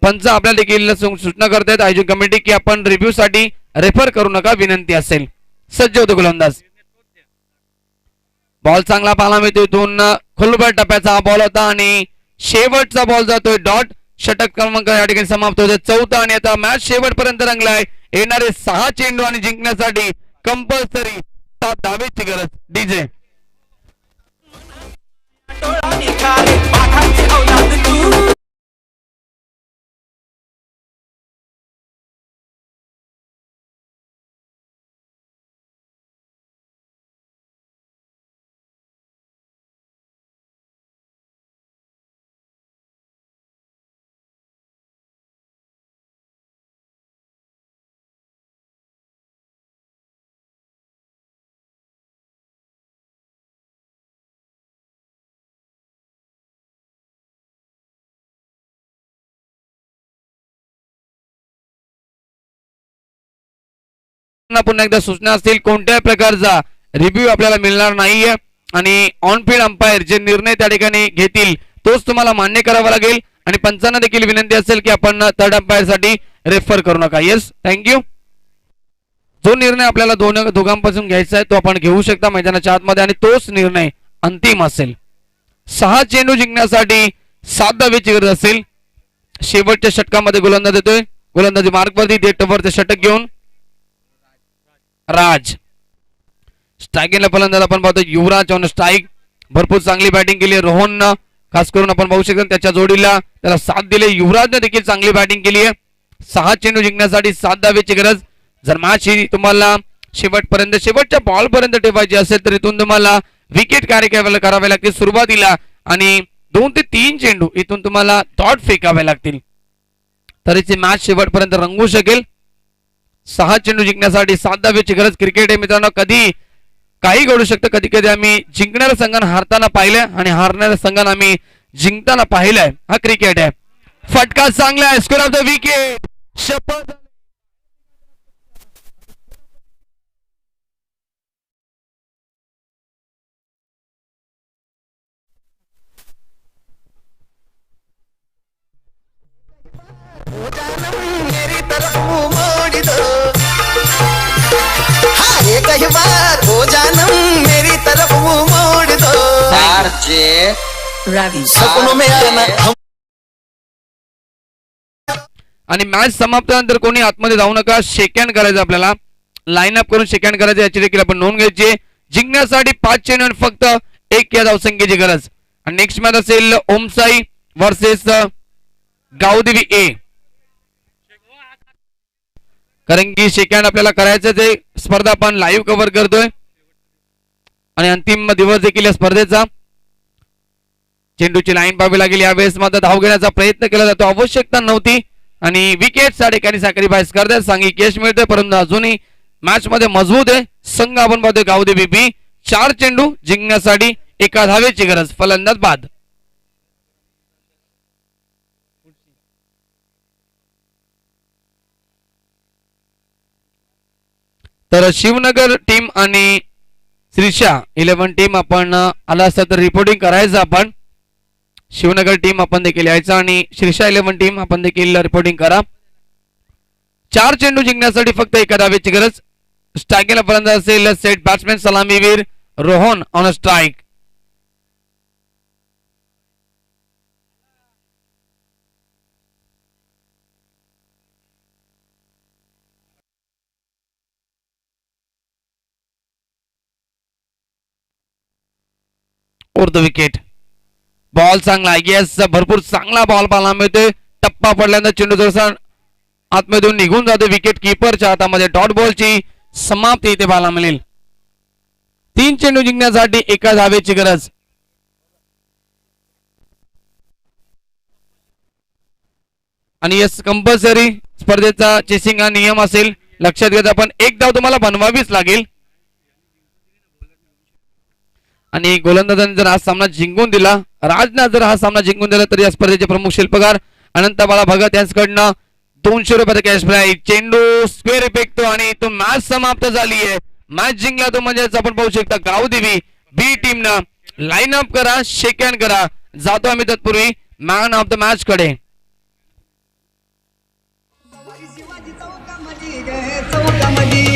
पंच आपल्याला देखील सूचना करतायत आयोजन कमिटी की आपण रिव्ह्यू साठी रेफर करू नका, विनंती असेल. सज्ज होतो गोलंदाज. बॉल चांगला पाहायला मिळतोय. इथून खुलबट टप्प्याचा हा बॉल होता आणि शेवटचा बॉल जातोय डॉट. षटक क्रमांक या ठिकाणी समाप्त होतोय 4था आणि आता मॅच शेवटपर्यंत रंगलाय. येणारे 6 चेंडू आणि जिंकण्यासाठी कंपल्सरी 7 धावेची गरज. डीजे डोळा निघाले वाघाची औलाद तू पुन्हा एकदा सूचना असतील कोणत्याही प्रकारचा रिव्ह्यू आपल्याला मिळणार नाहीये आणि ऑन फील्ड अंपायर जे निर्णय त्या ठिकाणी घेतील तोच तुम्हाला मान्य करावा लागेल आणि पंचांना देखील विनंती असेल की आपण थर्ड अंपायर साठी रेफर करू नका. Yes, thank you. जो निर्णय आपल्याला दोघांपासून घ्यायचा आहे तो आपण घेऊ शकता मैदानाच्या आतमध्ये आणि तोच निर्णय अंतिम असेल. 6 चेंडू जिंकण्यासाठी 7 धावेची गरज असेल. शेवटच्या षटकामध्ये गोलंदाज येतोय. गोलंदाजी मार्कवरती डेटवरचे षटक घेऊन राज. स्ट्रायकिंगला फलंदाज आपण पाहतो युवराज ऑन स्ट्राईक. भरपूर चांगली बॅटिंग केली रोहननं. खास करून आपण पाहू शकतो त्याच्या जोडीला त्याला साथ दिले. युवराजने देखील चांगली बॅटिंग केली आहे. 6 चेंडू जिंकण्यासाठी 7 धावेची गरज. जर मॅच ही तुम्हाला शेवटच्या बॉल पर्यंत ठेवायची असेल तर इथून तुम्हाला विकेट कार्य करावे लागतील सुरुवातीला आणि 2 ते 3 चेंडू इथून तुम्हाला डॉट फेकावे लागतील तरीच मॅच शेवटपर्यंत रंगू शकेल. 6 चेंडू जिंकण्यासाठी 7 धावेची गरज. क्रिकेट आहे मित्रांनो, कधी काही घडू शकतं. कधी कधी आम्ही जिंकणाऱ्या संघांना हारताना पाहिलंय आणि हारणाऱ्या संघांना आम्ही जिंकताना पाहिलंय. हा क्रिकेट आहे. फटका चांगला आहे. Score of the wicket. शपथ. मेरी तरफ मुंह मोड़ दो हाँ एक ही बार हो जानम मेरी तरफ मुंह मोड़ दो सपनों में आना हम. आणि मॅच समाप्तीनंतर कोणी आतमध्ये जाऊ नका. शेक हँड करायचं आपल्याला. लाईन अप करून शेक हँड करायचं याची देखील आपण नोंद घ्यायची. जिंकण्यासाठी 5 चेंडू आणि फक्त 1 या धावसंख्येची गरज. आणि नेक्स्ट मॅच असेल ओमसाई वर्सेस गावदेवी ए. कारण की शेक हँड आपल्याला करायचं आहे. स्पर्धा आपण लाईव्ह कव्हर करतोय आणि अंतिम दिवस देखील या स्पर्धेचा. चेंडूची लाईन पाहावी लागेल. यावेळेस मात्र धाव घेण्याचा प्रयत्न केला जातो. आवश्यकता नव्हती आणि विकेट साठी काही सॅक्रिफाईस करतात. सांघिक यश मिळतंय परंतु अजूनही मॅच मध्ये मजबूत आहे संघ. आपण पाहतोय गावदेवी बी. 4 चेंडू जिंकण्यासाठी 1 धावेची गरज. फलंदाज बाद. तर शिवनगर टीम आणि श्रीशा 11 टीम आपण आला असता तर रिपोर्टिंग करायचं. आपण शिवनगर टीम आपण देखील यायचं आणि श्रीशा 11 टीम आपण देखील रिपोर्टिंग करा. 4 चेंडू जिंकण्यासाठी फक्त 1 धावेची गरज. स्ट्रायकिंगला फलंदाज असेल सेट बॅट्समॅन सलामीवीर Rohan on strike. Over the wicket. Ball चांगला. येस, भरपूर चांगला बॉल पाहायला मिळतोय. टप्पा पडल्यानंतर चेंडू जसा आतमधून निघून जातो. विकेट किपरच्या हातामध्ये डॉट बॉलची समाप्ती इथे पाहायला मिळेल. 3 चेंडू जिंकण्यासाठी 1 धावेची गरज. आणि येस, कंपल्सरी स्पर्धेचा चेसिंग हा नियम असेल. लक्षात घ्या आपण 1 धाव तुम्हाला बनवावीच लागेल. आणि गोलंदाजांनी जर हा सामना जिंकून दिला, राजने जर हा सामना जिंकून दिला तर या स्पर्धेचे प्रमुख शिल्पकार अनंत बाळा भगत यांच्याकडनं 200 रुपयाचा कॅश प्राइज. चेंडू स्क्वेअर फेकतो आणि इथून मॅच समाप्त झाली आहे. मॅच जिंकला तो म्हणजेच आपण पाहू शकता गावदेवी बी टीमनं लाईन अप करा, शेक हँड करा. जातो आम्ही तत्पूर्वी मॅन ऑफ द मॅच कडे. चौकामध्ये